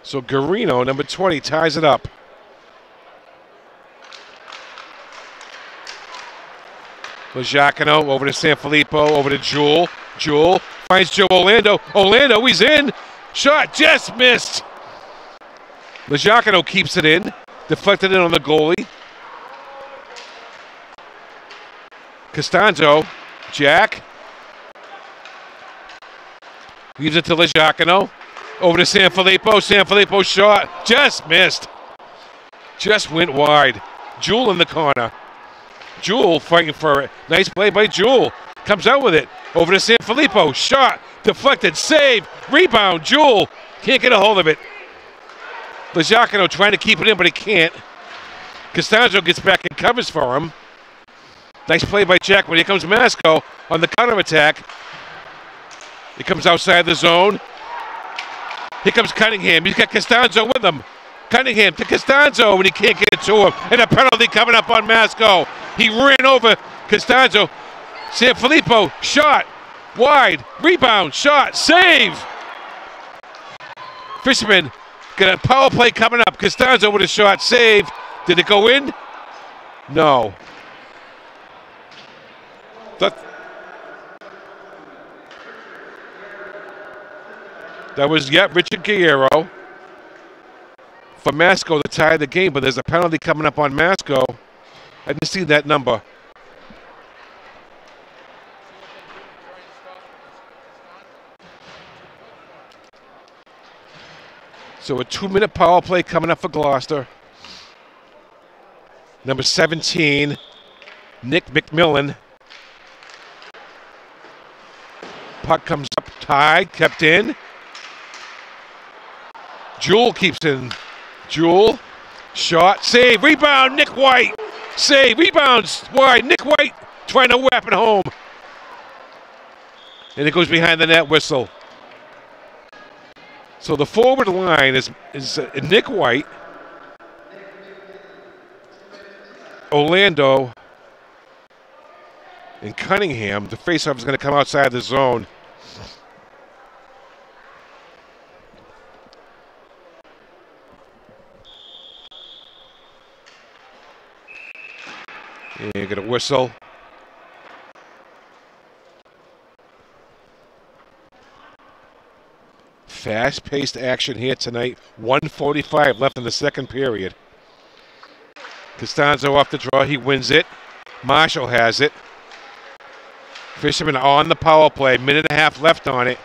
So Garino, number 20, ties it up. Lajacino over to Sanfilippo, over to Jewell. Jewell finds Joe Orlando. Orlando, he's in. Shot just missed. Lajacino keeps it in. Deflected in on the goalie. Costanzo. Jack. Leaves it to Lajacino. Over to Sanfilippo. Sanfilippo shot. Just missed. Just went wide. Jewell in the corner. Jewell fighting for it. Nice play by Jewell. Comes out with it. Over to Sanfilippo. Shot. Deflected. Save. Rebound. Jewell can't get a hold of it. Lajacino trying to keep it in, but he can't. Costanzo gets back and covers for him. Nice play by Jack, but here comes Masco on the counterattack. He comes outside the zone. Here comes Cunningham. He's got Costanzo with him. Cunningham to Costanzo, and he can't get it to him. And a penalty coming up on Masco. He ran over Costanzo. Sanfilippo, shot. Wide. Rebound. Shot. Save. Fisherman got a power play coming up. Costanzo with a shot. Save. Did it go in? No. That was, Richard Guerrero for Masco to tie the game, but there's a penalty coming up on Masco. I didn't see that number. So a 2-minute power play coming up for Gloucester. Number 17, Nick McMillan. Puck comes up, tied, kept in. Jewell keeps in. Jewell, shot, save, rebound, Nick White. Save, rebounds, wide, Nick White trying to wrap it home. And it goes behind the net whistle. So the forward line is Nick White, Orlando, and Cunningham. The faceoff is going to come outside the zone. And you get a whistle. Fast-paced action here tonight. 1:45 left in the second period. Costanzo off the draw. He wins it. Marshall has it. Fisherman on the power play. Minute and a half left on it.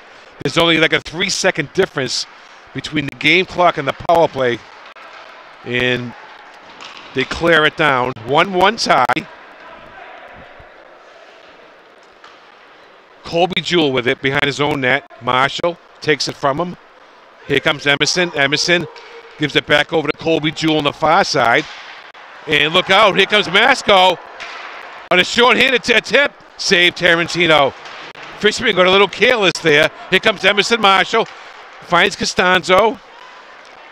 There's only like a 3-second difference between the game clock and the power play. And they clear it down. 1-1 tie. Colby Jewell with it behind his own net. Marshall takes it from him. Here comes Emerson. Emerson gives it back over to Colby Jewell on the far side. And look out, here comes Masco on a short-handed attempt. Save Tarantino. Fisherman got a little careless there. Here comes Emerson Marshall. Finds Costanzo.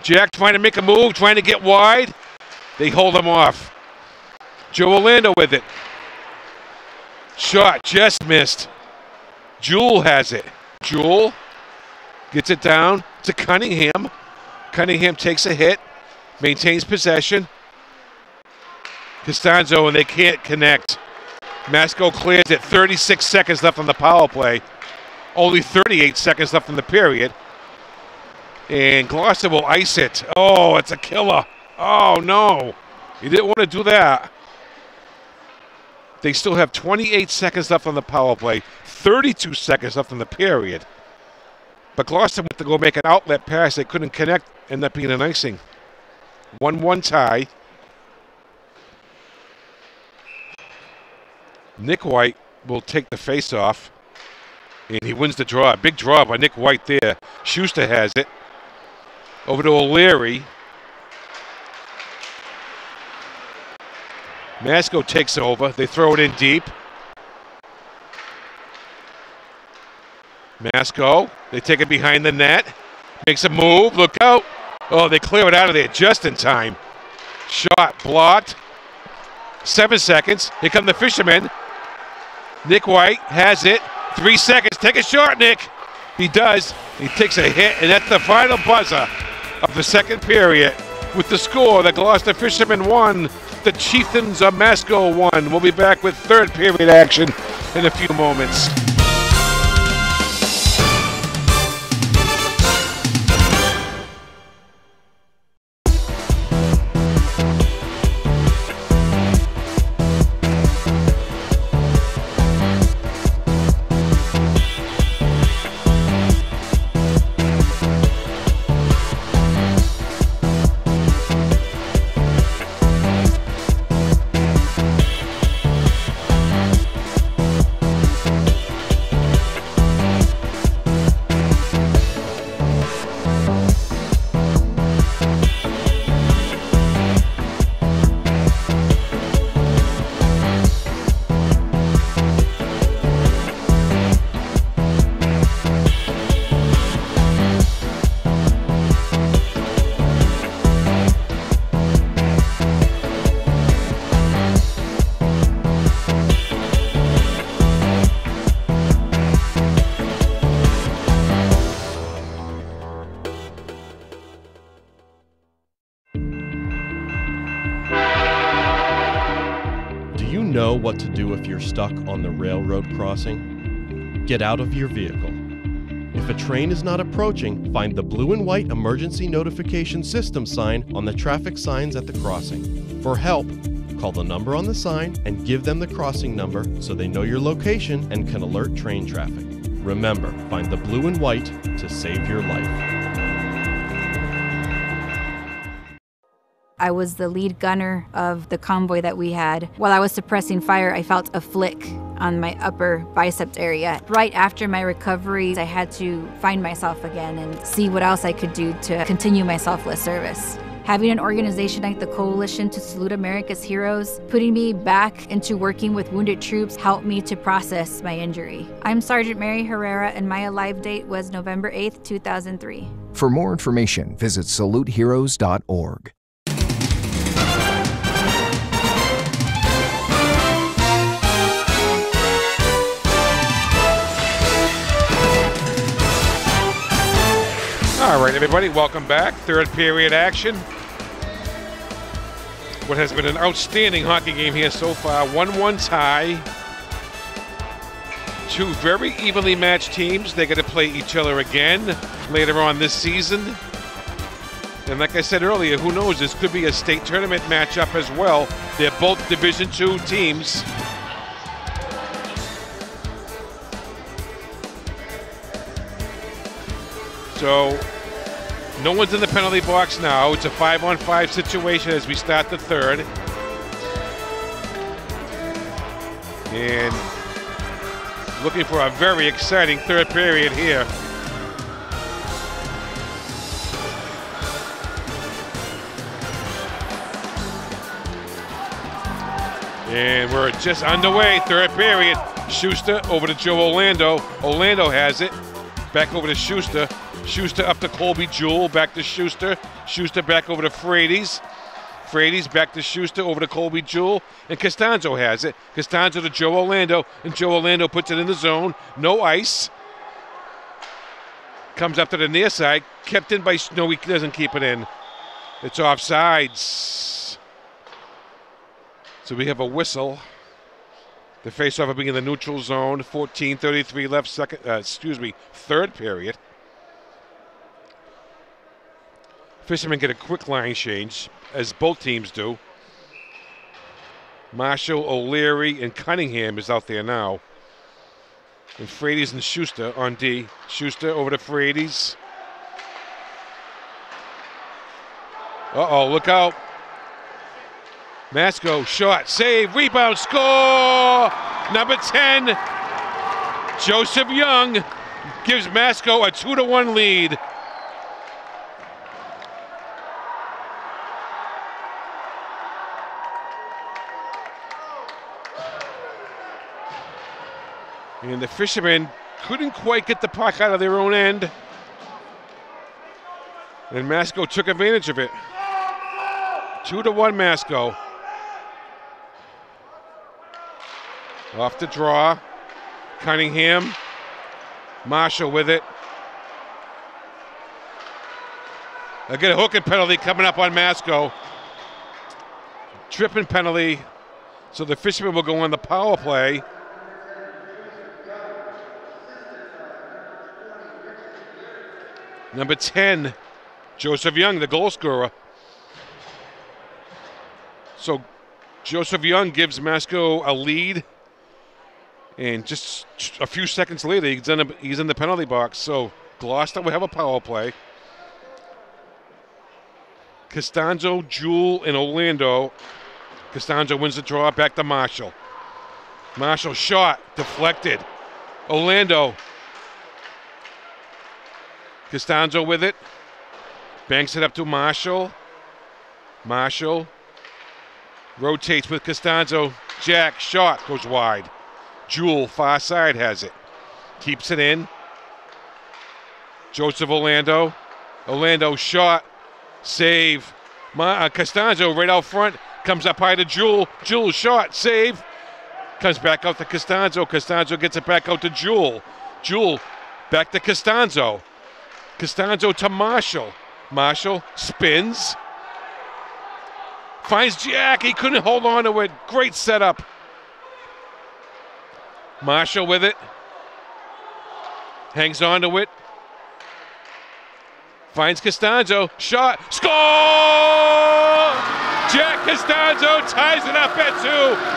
Jack trying to make a move, trying to get wide. They hold him off. Joe Orlando with it. Shot just missed. Jewell has it. Jewell gets it down to Cunningham. Cunningham takes a hit, maintains possession. Costanzo, and they can't connect. Masco clears it. 36 seconds left on the power play. Only 38 seconds left in the period. And Gloucester will ice it. Oh, it's a killer. Oh, no. He didn't want to do that. They still have 28 seconds left on the power play. 32 seconds left in the period. But Gloucester went to go make an outlet pass. They couldn't connect. Ended up being an icing. 1-1 tie. Nick White will take the face-off. And he wins the draw. Big draw by Nick White there. Schuster has it. Over to O'Leary. Masco takes over. They throw it in deep. Masco, they take it behind the net. Makes a move. Look out. Oh, they clear it out of there just in time. Shot blocked. 7 seconds. Here come the Fishermen. Nick White has it. 3 seconds. Take a shot, Nick. He does. He takes a hit, and that's the final buzzer of the second period. With the score, the Gloucester Fishermen won. The Chieftains of Masco won. We'll be back with third period action in a few moments. Know what to do if you're stuck on the railroad crossing? Get out of your vehicle. If If a train is not approaching, find the blue and white emergency notification system sign on the traffic signs at the crossing. For help, call the number on the sign and give them the crossing number so they know your location and can alert train traffic. Remember, find the blue and white to save your life. I was the lead gunner of the convoy that we had. While I was suppressing fire, I felt a flick on my upper biceps area. Right after my recovery, I had to find myself again and see what else I could do to continue my selfless service. Having an organization like the Coalition to Salute America's Heroes, putting me back into working with wounded troops helped me to process my injury. I'm Sergeant Mary Herrera, and my alive date was November 8th, 2003. For more information, visit saluteheroes.org. All right, everybody, welcome back. Third period action. What has been an outstanding hockey game here so far. 1-1 tie. Two very evenly matched teams. They're going to play each other again later on this season. And like I said earlier, who knows? This could be a state tournament matchup as well. They're both Division II teams. So no one's in the penalty box now. It's a 5-on-5 situation as we start the third. And looking for a very exciting third period here. And we're just underway, third period. Schuster over to Joe Orlando. Orlando has it. Back over to Schuster. Schuster up to Colby Jewell, back to Schuster. Schuster back over to Frades. Frades back to Schuster, over to Colby Jewell. And Costanzo has it. Costanzo to Joe Orlando, and Joe Orlando puts it in the zone. No ice. Comes up to the near side. Kept in by, no, he doesn't keep it in. It's offsides. So we have a whistle. The faceoff will be in the neutral zone. 14:33 left, third period. Fishermen get a quick line change, as both teams do. Marshall, O'Leary, and Cunningham is out there now. And Frades and Schuster on D. Schuster over to Frades. Uh-oh, look out. Masco, shot, save, rebound, score! Number 10, Joseph Young gives Masco a 2-1 lead. And the Fishermen couldn't quite get the puck out of their own end. And Masco took advantage of it. 2-1 Masco. Off the draw. Cunningham. Marshall with it. I get a hooking penalty coming up on Masco. Tripping penalty. So the Fishermen will go on the power play. Number 10, Joseph Young, the goal scorer. So Joseph Young gives Masco a lead. And just a few seconds later, he's in the penalty box. So Gloucester will have a power play. Costanzo, Jewell, and Orlando. Costanzo wins the draw, back to Marshall. Marshall shot, deflected. Orlando. Costanzo with it. Banks it up to Marshall. Marshall rotates with Costanzo. Jack, shot, goes wide. Jewell, far side, has it. Keeps it in. Joseph Orlando. Orlando shot. Save. Costanzo right out front. Comes up high to Jewell. Jewell shot. Save. Comes back out to Costanzo. Costanzo gets it back out to Jewell. Jewell back to Costanzo. Costanzo to Marshall. Marshall spins. Finds Jack. He couldn't hold on to it. Great setup. Marshall with it. Hangs on to it. Finds Costanzo. Shot. Score! Jack Costanzo ties it up at 2.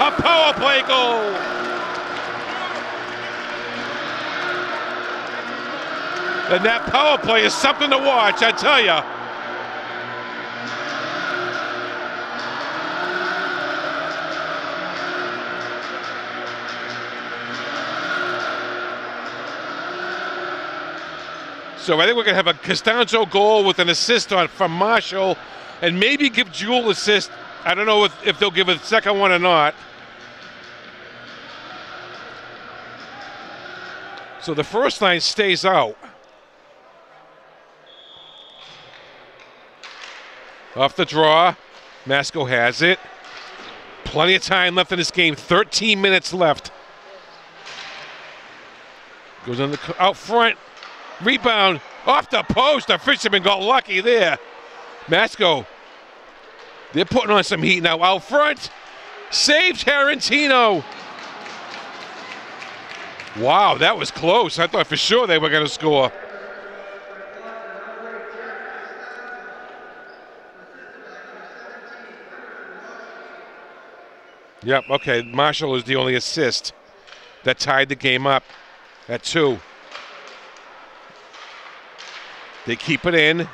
A power play goal. And that power play is something to watch, I tell you. So I think we're going to have a Costanzo goal with an assist from Marshall, and maybe give Jewell assist. I don't know if they'll give a second one or not. So the first line stays out. Off the draw, Masco has it. Plenty of time left in this game, 13 minutes left. Goes on out front. Rebound off the post. The Fishermen got lucky there. Masco, they're putting on some heat now. Out front, saved Tarantino. Wow, that was close. I thought for sure they were going to score. Yep, okay, Marshall is the only assist that tied the game up at 2. They keep it in.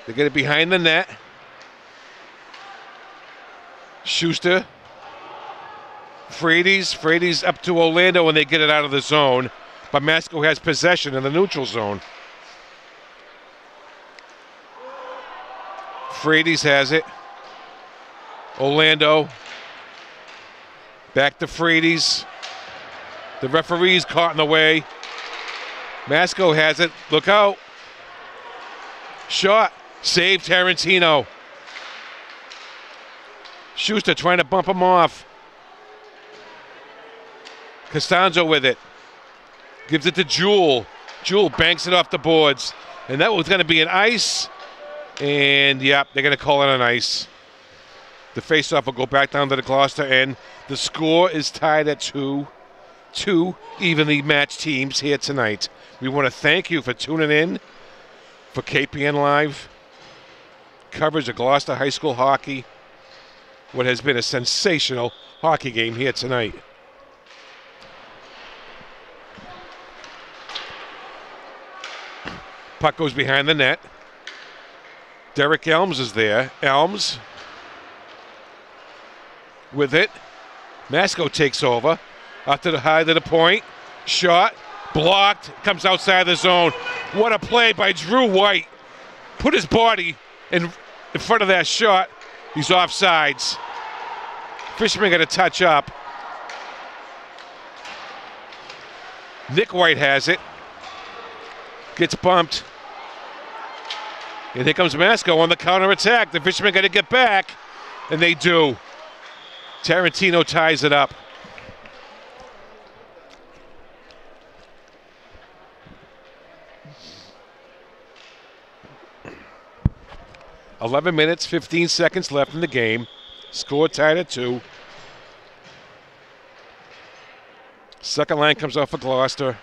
They get it behind the net. Schuster. Frady's up to Orlando and they get it out of the zone. But Masco has possession in the neutral zone. Frady's has it. Orlando. Back to Frady's. The referee's caught in the way. Masco has it. Look out. Shot. Save Tarantino. Schuster trying to bump him off. Costanzo with it. Gives it to Jewell. Jewell banks it off the boards. And that was going to be an ice. And, yep, they're going to call it an ice. The faceoff will go back down to the Gloucester end. The score is tied at 2. 2 evenly matched teams here tonight. We want to thank you for tuning in for KPN Live coverage of Gloucester High School hockey. What has been a sensational hockey game here tonight. Puck goes behind the net. Derek Elms is there. Elms with it. Masco takes over. Up to the high to the point. Shot. Blocked. Comes outside the zone. What a play by Drew White. Put his body in front of that shot. He's offsides. Fisherman got to touch up. Nick White has it. Gets bumped. And here comes Masco on the counterattack. The Fishermen got to get back. And they do. Tarantino ties it up. .11 minutes, 15 seconds left in the game. Score tied at 2. Second line comes off of Gloucester.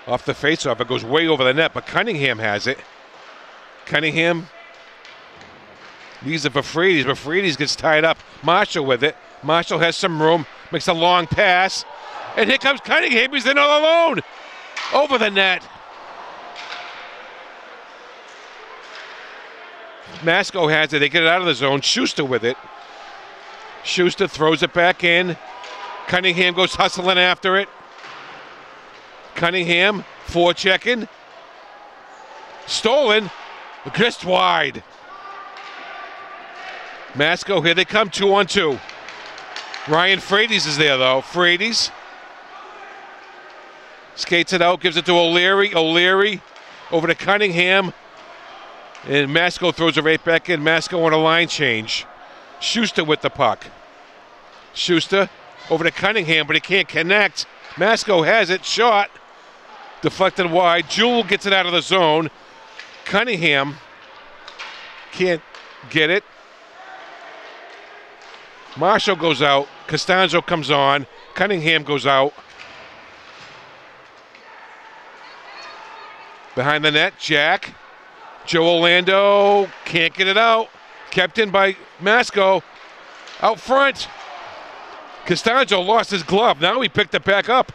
Off the faceoff, it goes way over the net, but Cunningham has it. Cunningham leaves it for Frady's, but Frady's gets tied up. Marshall with it. Marshall has some room, makes a long pass. And here comes Cunningham, he's in all alone. Over the net. Masco has it. They get it out of the zone. Schuster with it. Schuster throws it back in. Cunningham goes hustling after it. Cunningham forechecking. Stolen. Just wide. Masco, here they come, 2-on-2. Ryan Frady's is there, though. Frady's skates it out, gives it to O'Leary. O'Leary over to Cunningham. And Masco throws it right back in. Masco on a line change. Schuster with the puck. Schuster over to Cunningham, but he can't connect. Masco has it. Shot. Deflected wide. Jewell gets it out of the zone. Cunningham can't get it. Marshall goes out. Costanzo comes on. Cunningham goes out. Behind the net, Jack. Joe Orlando can't get it out. Kept in by Masco. Out front. Costanzo lost his glove. Now he picked it back up.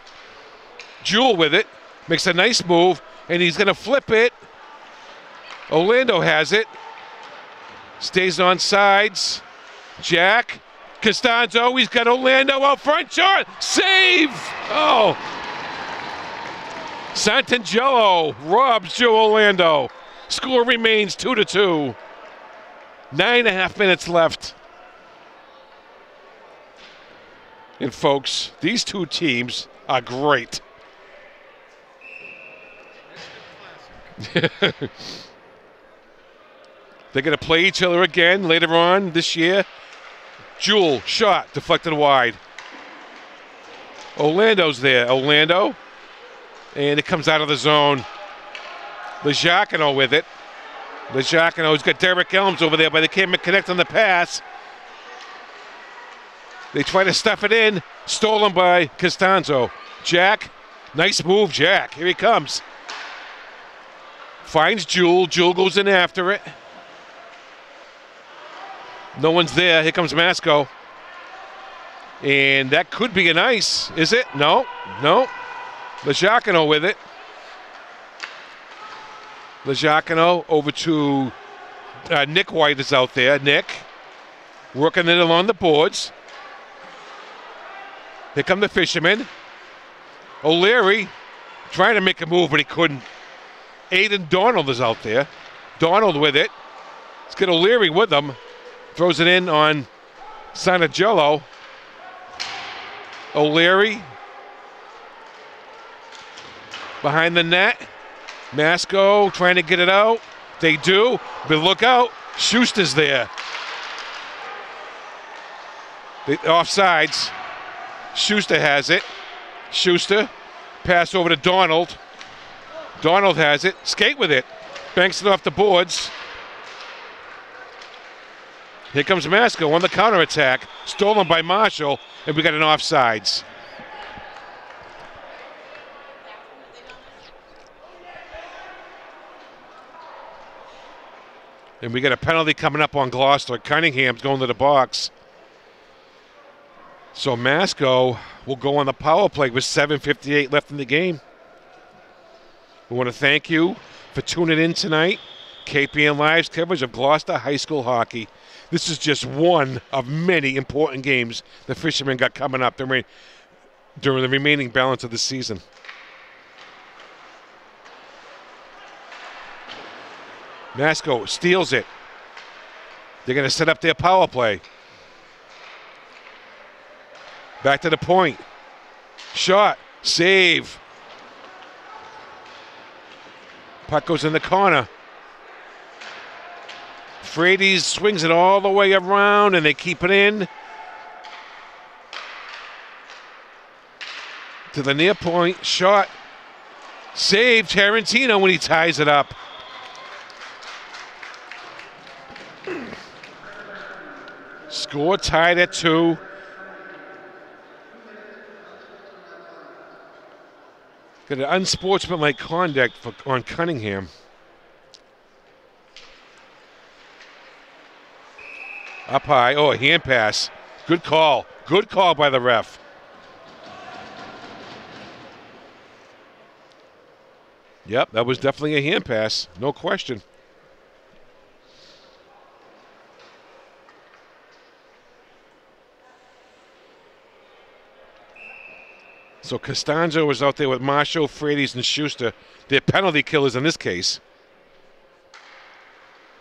Jewel with it. Makes a nice move, and he's going to flip it. Orlando has it. Stays on sides. Jack. Costanzo. He's got Orlando out front. Short. Save. Oh. Santangelo robs Joe Orlando. Score remains 2-2. 9.5 minutes left. And folks, these two teams are great. They're going to play each other again later on this year. Jewel, shot, deflected wide. Orlando's there. Orlando. And it comes out of the zone. Legiacono with it. Legiacono's got Derek Elms over there, but they can't connect on the pass. They try to stuff it in. Stolen by Costanzo. Jack. Nice move, Jack. Here he comes. Finds Jewel. Jewel goes in after it. No one's there. Here comes Masco. And that could be an ice. Is it? No. No. Legiacono with it. Legiacono over to Nick White is out there. Nick working it along the boards. Here come the fishermen. O'Leary trying to make a move, but he couldn't. Aiden Donald is out there. Donald with it. Let's get O'Leary with him. Throws it in on Santangelo. O'Leary behind the net. Masco trying to get it out. They do, but look out. Schuster's there. Offsides. Schuster has it. Schuster. Pass over to Donald. Donald has it. Skate with it. Banks it off the boards. Here comes Masco on the counterattack. Stolen by Marshall, and we got an offsides. And we got a penalty coming up on Gloucester. Cunningham's going to the box. So Masco will go on the power play with 7:58 left in the game. We want to thank you for tuning in tonight. KPN Live's coverage of Gloucester High School hockey. This is just one of many important games the Fishermen got coming up during the remaining balance of the season. Masco steals it. They're going to set up their power play. Back to the point. Shot. Save. Puck goes in the corner. Frady's swings it all the way around, and they keep it in. To the near point. Shot. Save. Tarantino when he ties it up. Score tied at 2. Got an unsportsmanlike conduct on Cunningham. Up high. Oh, a hand pass. Good call. Good call by the ref. Yep, that was definitely a hand pass. No question. So Costanzo was out there with Marshall, Frady's, and Schuster. They're penalty killers in this case.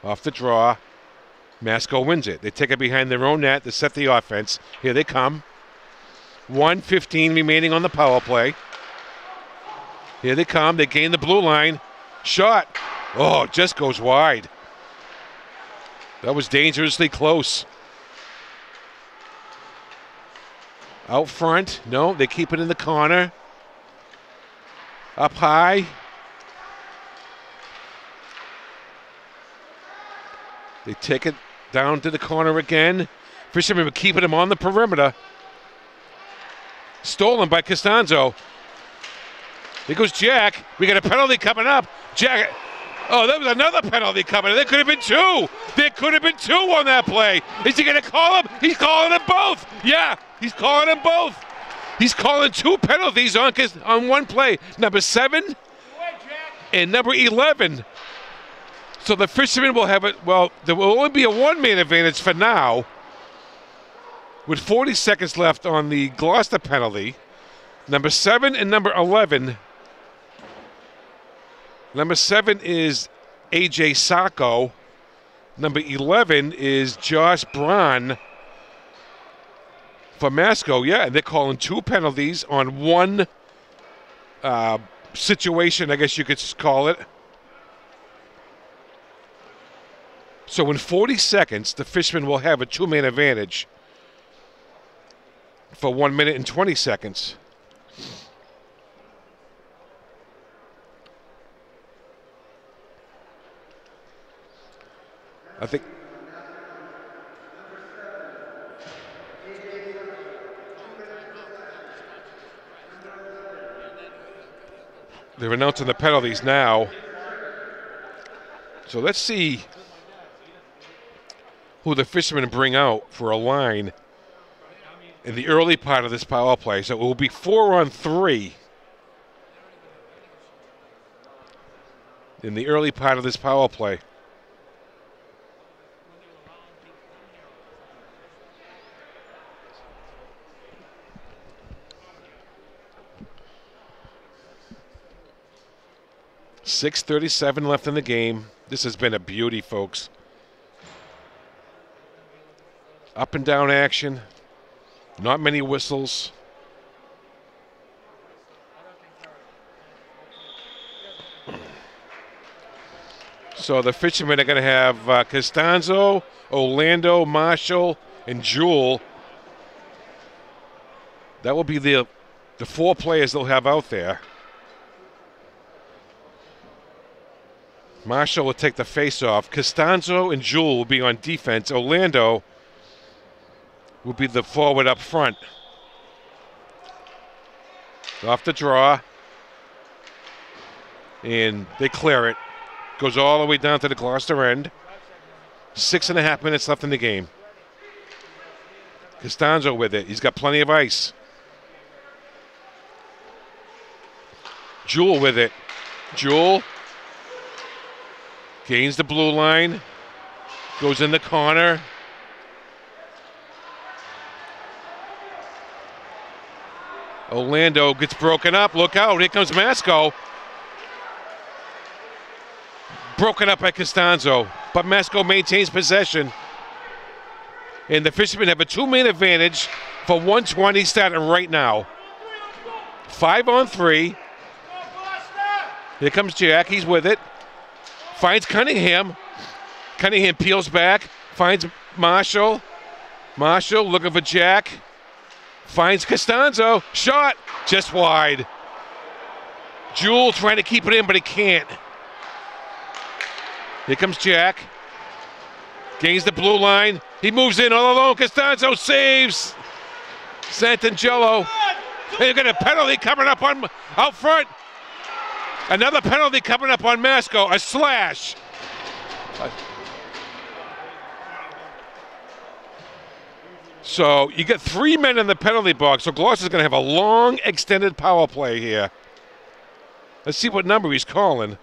Off the draw. Masco wins it. They take it behind their own net to set the offense. Here they come. 1:15 remaining on the power play. Here they come. They gain the blue line. Shot. Oh, it just goes wide. That was dangerously close. Out front. No, they keep it in the corner. Up high. They take it down to the corner again. Fishermen were keeping him on the perimeter. Stolen by Costanzo. Here goes Jack. We got a penalty coming up. Jack. Oh, that was another penalty coming. There could have been two. There could have been two on that play. Is he going to call them? He's calling them both. Yeah, he's calling them both. He's calling two penalties on one play. Number 7 and number 11. So the fishermen will have it. Well, there will only be a one-man advantage for now. With 40 seconds left on the Gloucester penalty. Number 7 and number 11. Number 7 is A.J. Sacco. Number 11 is Josh Braun for Masco. Yeah, and they're calling two penalties on one situation, I guess you could call it. So in 40 seconds, the fishermen will have a two-man advantage for 1 minute and 20 seconds. I think they're announcing the penalties now. So let's see who the fishermen bring out for a line in the early part of this power play. So it will be 4-on-3 in the early part of this power play. .6:37 left in the game. This has been a beauty, folks. Up and down action. Not many whistles. So the fishermen are going to have Costanzo, Orlando, Marshall, and Jewel. That will be the 4 players they'll have out there. Marshall will take the face-off. Costanzo and Jewel will be on defense. Orlando will be the forward up front. Off the draw. And they clear it. Goes all the way down to the Gloucester end. 6.5 minutes left in the game. Costanzo with it. He's got plenty of ice. Jewel with it. Jewel gains the blue line. Goes in the corner. Orlando gets broken up. Look out. Here comes Masco. Broken up by Costanzo. But Masco maintains possession. And the fishermen have a two-man advantage for 1:20 starting right now. 5-on-3. Here comes Jack. He's with it. Finds Cunningham. Cunningham peels back. Finds Marshall. Marshall looking for Jack. Finds Costanzo. Shot. Just wide. Jewel trying to keep it in, but he can't. Here comes Jack. Gains the blue line. He moves in all alone. Costanzo saves. Santangelo. They've got a penalty coming up on out front. Another penalty coming up on Masco. A slash. So you get 3 men in the penalty box. So Gloucester's going to have a long, extended power play here. Let's see what number he's calling.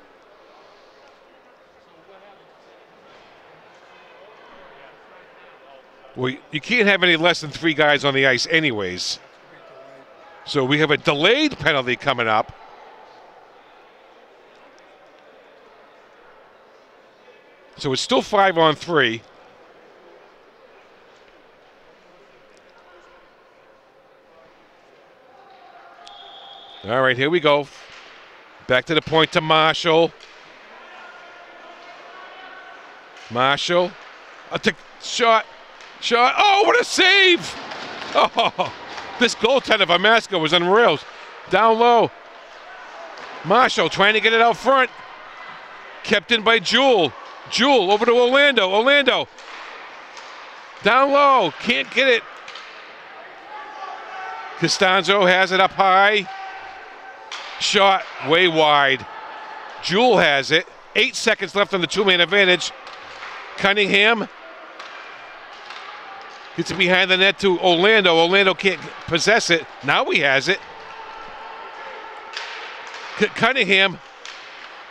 Well, you can't have any less than 3 guys on the ice anyways. So we have a delayed penalty coming up. So it's still 5-on-3. All right, here we go. Back to the point to Marshall. Marshall. Shot. Shot. Oh, what a save! Oh, this goaltender for Masco was unreal. Down low. Marshall trying to get it out front. Kept in by Jewel. Jewel over to Orlando. Orlando. Down low. Can't get it. Costanzo has it up high. Shot way wide. Jewel has it. 8 seconds left on the two-man advantage. Cunningham gets it behind the net to Orlando. Orlando can't possess it. Now he has it. Cunningham.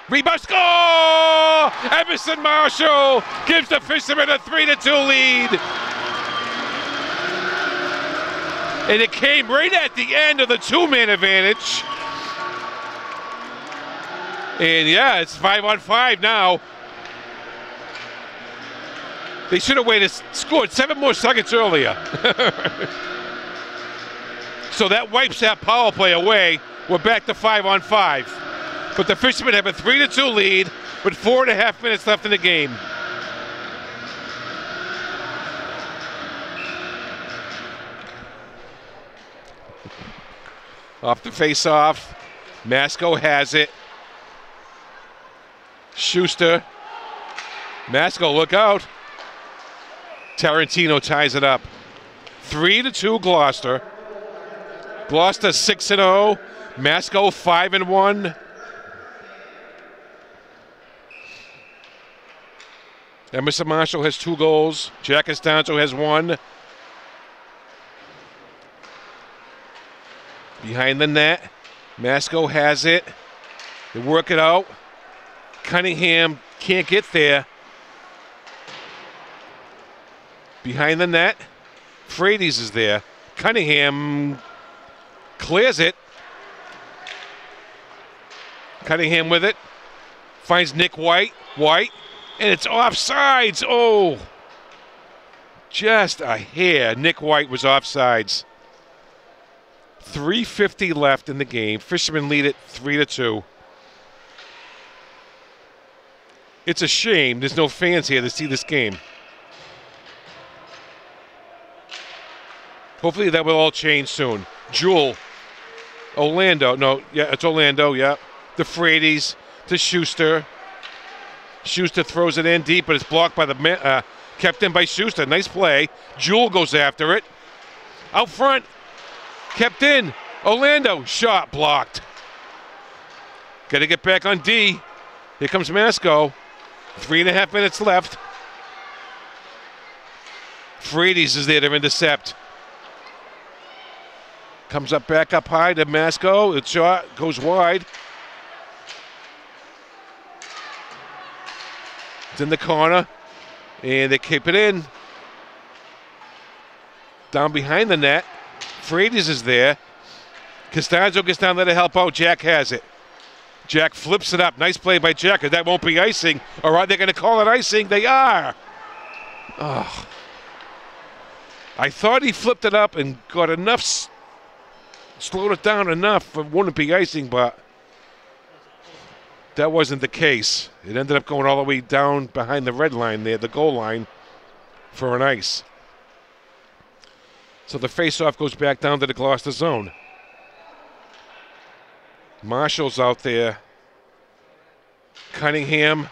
Rebound score! Emerson Marshall gives the Fishermen a 3-2 lead. And it came right at the end of the two-man advantage. And yeah, it's 5-on-5 now. They should have waited, scored 7 more seconds earlier. So that wipes that power play away. We're back to 5-on-5. But the Fishermen have a 3-2 lead with 4.5 minutes left in the game. Off the face-off. Masco has it. Schuster. Masco, look out. Tarantino ties it up. 3-2 Gloucester. Gloucester 6-0. Masco 5-1. Emerson Marshall has 2 goals. Jack Costanzo has 1. Behind the net. Masco has it. They work it out. Cunningham can't get there. Behind the net. Frades is there. Cunningham clears it. Cunningham with it. Finds Nick White. White. And it's offsides. Oh. Just a hair. Nick White was offsides. 3:50 left in the game. Fishermen lead it 3-2. It's a shame there's no fans here to see this game. Hopefully that will all change soon. Jewel. Orlando. No, yeah, it's Orlando, yeah. The Frades to Schuster. Schuster throws it in deep, but it's blocked by the kept in by Schuster. Nice play. Jewel goes after it. Out front. Kept in. Orlando. Shot blocked. Got to get back on D. Here comes Masco. 3.5 minutes left. Frades is there to intercept. Comes up back up high to Masco. The shot goes wide. It's in the corner. And they keep it in. Down behind the net. Frades is there. Costanzo gets down there to help out. Jack has it. Jack flips it up. Nice play by Jack. That won't be icing. Or are they going to call it icing? They are. Oh. I thought he flipped it up and got enough, slowed it down enough for it wouldn't be icing, but that wasn't the case. It ended up going all the way down behind the red line there, the goal line, for an ice. So the face-off goes back down to the Gloucester zone. Marshall's out there. Cunningham.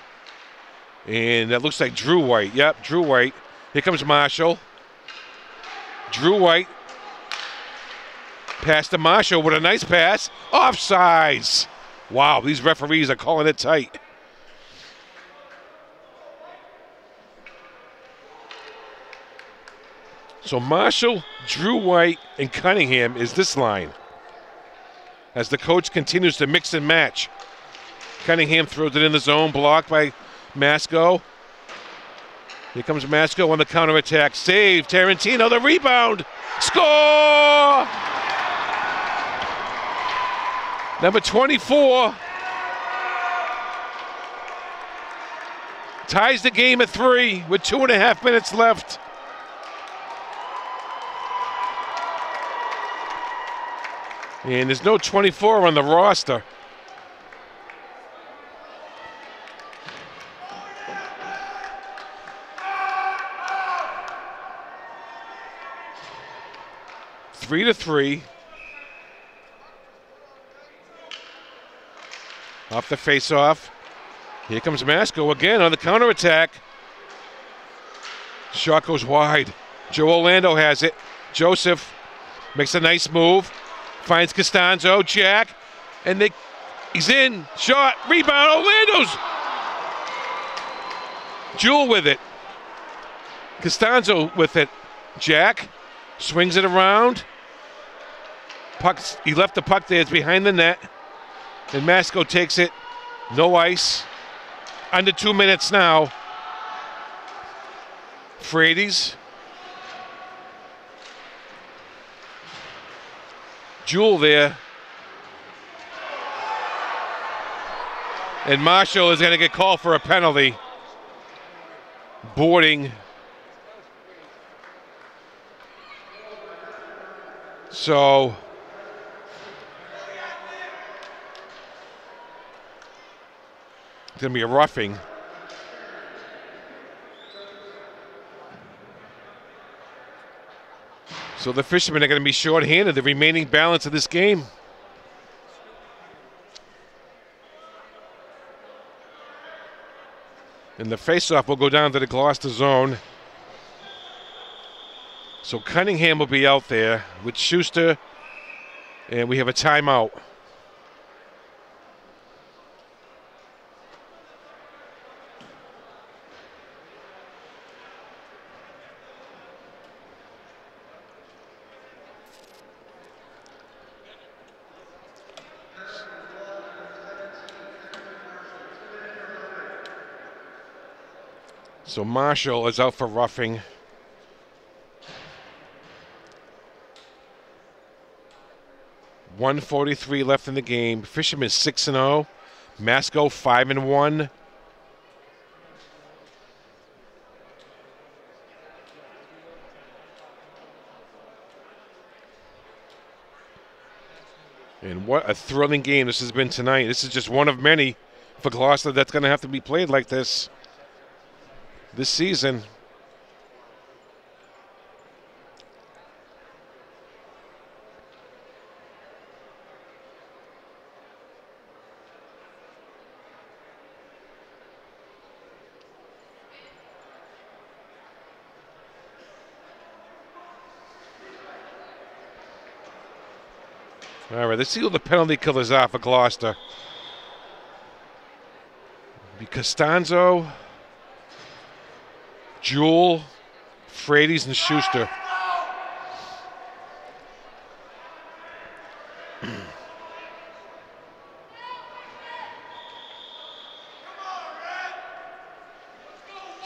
And that looks like Drew White. Yep, Drew White. Here comes Marshall. Drew White. Pass to Marshall with a nice pass. Offsides. Wow, these referees are calling it tight. So Marshall, Drew White, and Cunningham is this line. As the coach continues to mix and match. Cunningham throws it in the zone, blocked by Masco. Here comes Masco on the counterattack. Save, Tarantino, the rebound. Score! Number 24. Ties the game at 3 with 2.5 minutes left. And there's no 24 on the roster. Three to 3. Off the face-off. Here comes Masco again on the counterattack. Shot goes wide. Joe Orlando has it. Joseph makes a nice move. Finds Costanzo, Jack, and they He's in. Shot. Rebound. Orlando's. Jewel with it. Costanzo with it. Jack swings it around. Puck's, he left the puck there. It's behind the net. And Masco takes it. No ice. Under 2 minutes now. Frady's. Jewel there. And Marshall is going to get called for a penalty. Boarding. So it's going to be a roughing. So the Fishermen are going to be shorthanded the remaining balance of this game. And the faceoff will go down to the Gloucester zone. So Cunningham will be out there with Schuster, and we have a timeout. So Marshall is out for roughing. .143 left in the game. Fishermen 6-0. Masco 5-1. And what a thrilling game this has been tonight. This is just one of many for Gloucester that's going to have to be played like this season. All right, let's see who the penalty killers are for Gloucester. Costanzo, Jewel, Frady's, and Schuster.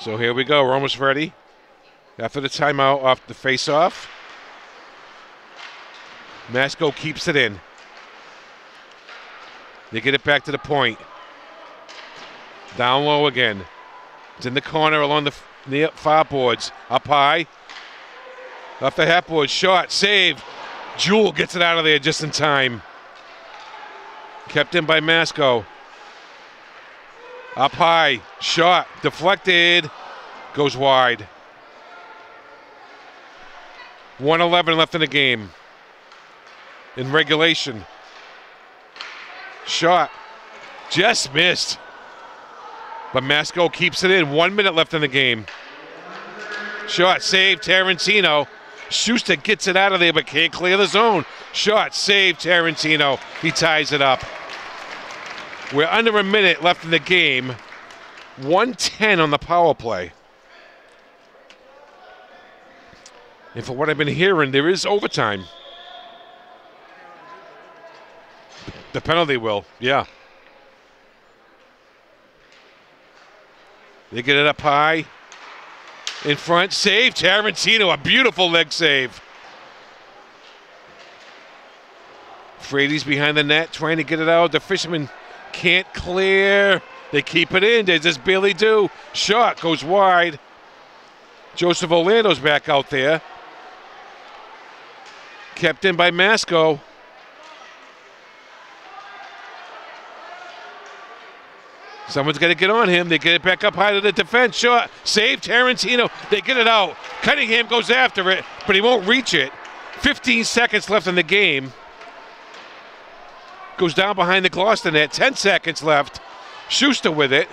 So here we go. We're almost ready. After the timeout off the face-off. Masco keeps it in. They get it back to the point. Down low again. It's in the corner along the near far boards. Up high. Off the half board. Shot. Save. Jewel gets it out of there just in time. Kept in by Masco. Up high. Shot. Deflected. Goes wide. 1:11 left in the game. In regulation. Shot. Just missed. But Masco keeps it in. 1 minute left in the game. Shot. Save. Tarantino. Schuster gets it out of there but can't clear the zone. Shot. Save. Tarantino. He ties it up. We're under a minute left in the game. 1:10 on the power play. And for what I've been hearing, there is overtime. The penalty will, yeah. They get it up high. In front, save. Tarantino, a beautiful leg save. Frady's behind the net, trying to get it out. The Fishermen can't clear. They keep it in. They just barely do. Shot goes wide. Joseph Orlando's back out there. Kept in by Masco. Someone's got to get on him. They get it back up high to the defense. Shot. Save. Tarantino. They get it out. Cunningham goes after it, but he won't reach it. 15 seconds left in the game. Goes down behind the Gloucester net. 10 seconds left. Schuster with it.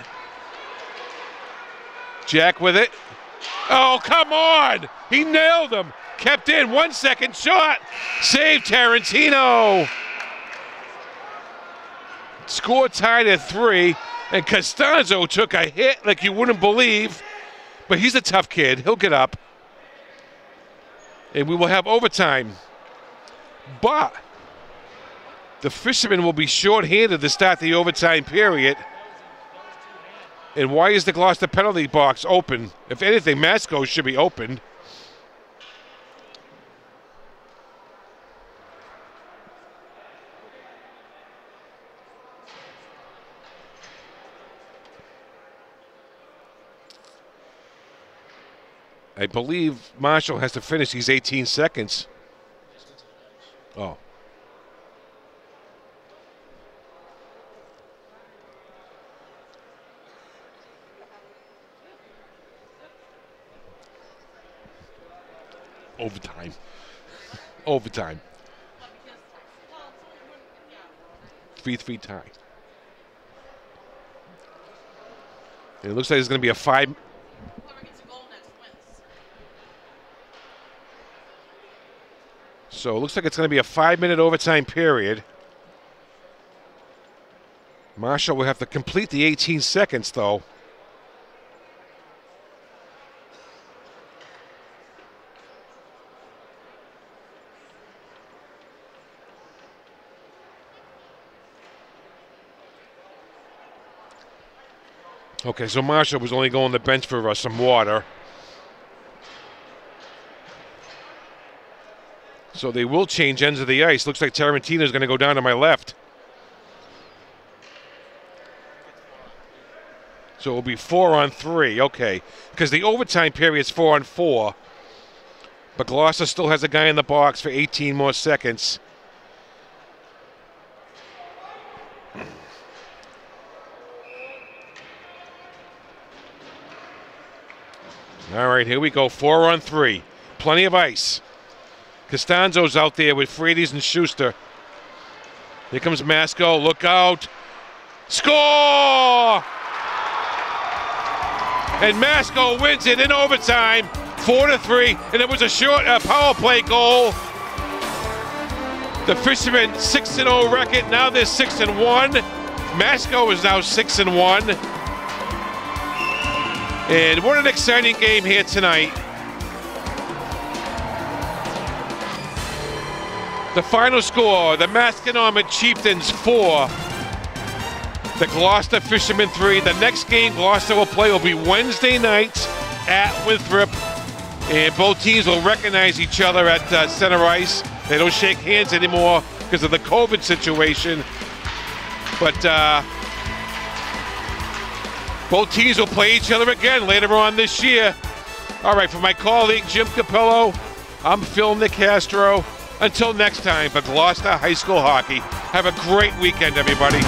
Jack with it. Oh, come on. He nailed him. Kept in. 1 second. Shot. Save. Tarantino. Score tied at 3, and Costanzo took a hit like you wouldn't believe, but he's a tough kid. He'll get up. And we will have overtime. But the Fishermen will be shorthanded to start the overtime period. And why is the Gloucester penalty box open? If anything, Masco should be open. I believe Marshall has to finish these 18 seconds. Oh. Overtime. Overtime. 3-3 tie. And it looks like it's going to be a 5. So it looks like it's going to be a 5-minute overtime period. Marshall will have to complete the 18 seconds, though. Okay, so Marshall was only going to the bench for some water. So they will change ends of the ice. Looks like Tarantino is going to go down to my left. So it will be 4-on-3. Okay, because the overtime period is 4-on-4. But Gloucester still has a guy in the box for 18 more seconds. All right, here we go. 4-on-3. Plenty of ice. Costanzo's out there with Frades and Schuster. Here comes Masco. Look out. Score! And Masco wins it in overtime. 4-3. And it was a short power play goal. The Fishermen 6-0 record. Now they're 6-1. Masco is now 6-1. And what an exciting game here tonight. The final score, the Masconomet Chieftains 4, the Gloucester Fishermen 3. The next game Gloucester will play will be Wednesday night at Winthrop. And both teams will recognize each other at center ice. They don't shake hands anymore because of the COVID situation. But both teams will play each other again later on this year. All right, for my colleague Jim Capello, I'm Phil Nicastro. Until next time for Gloucester High School Hockey, have a great weekend, everybody.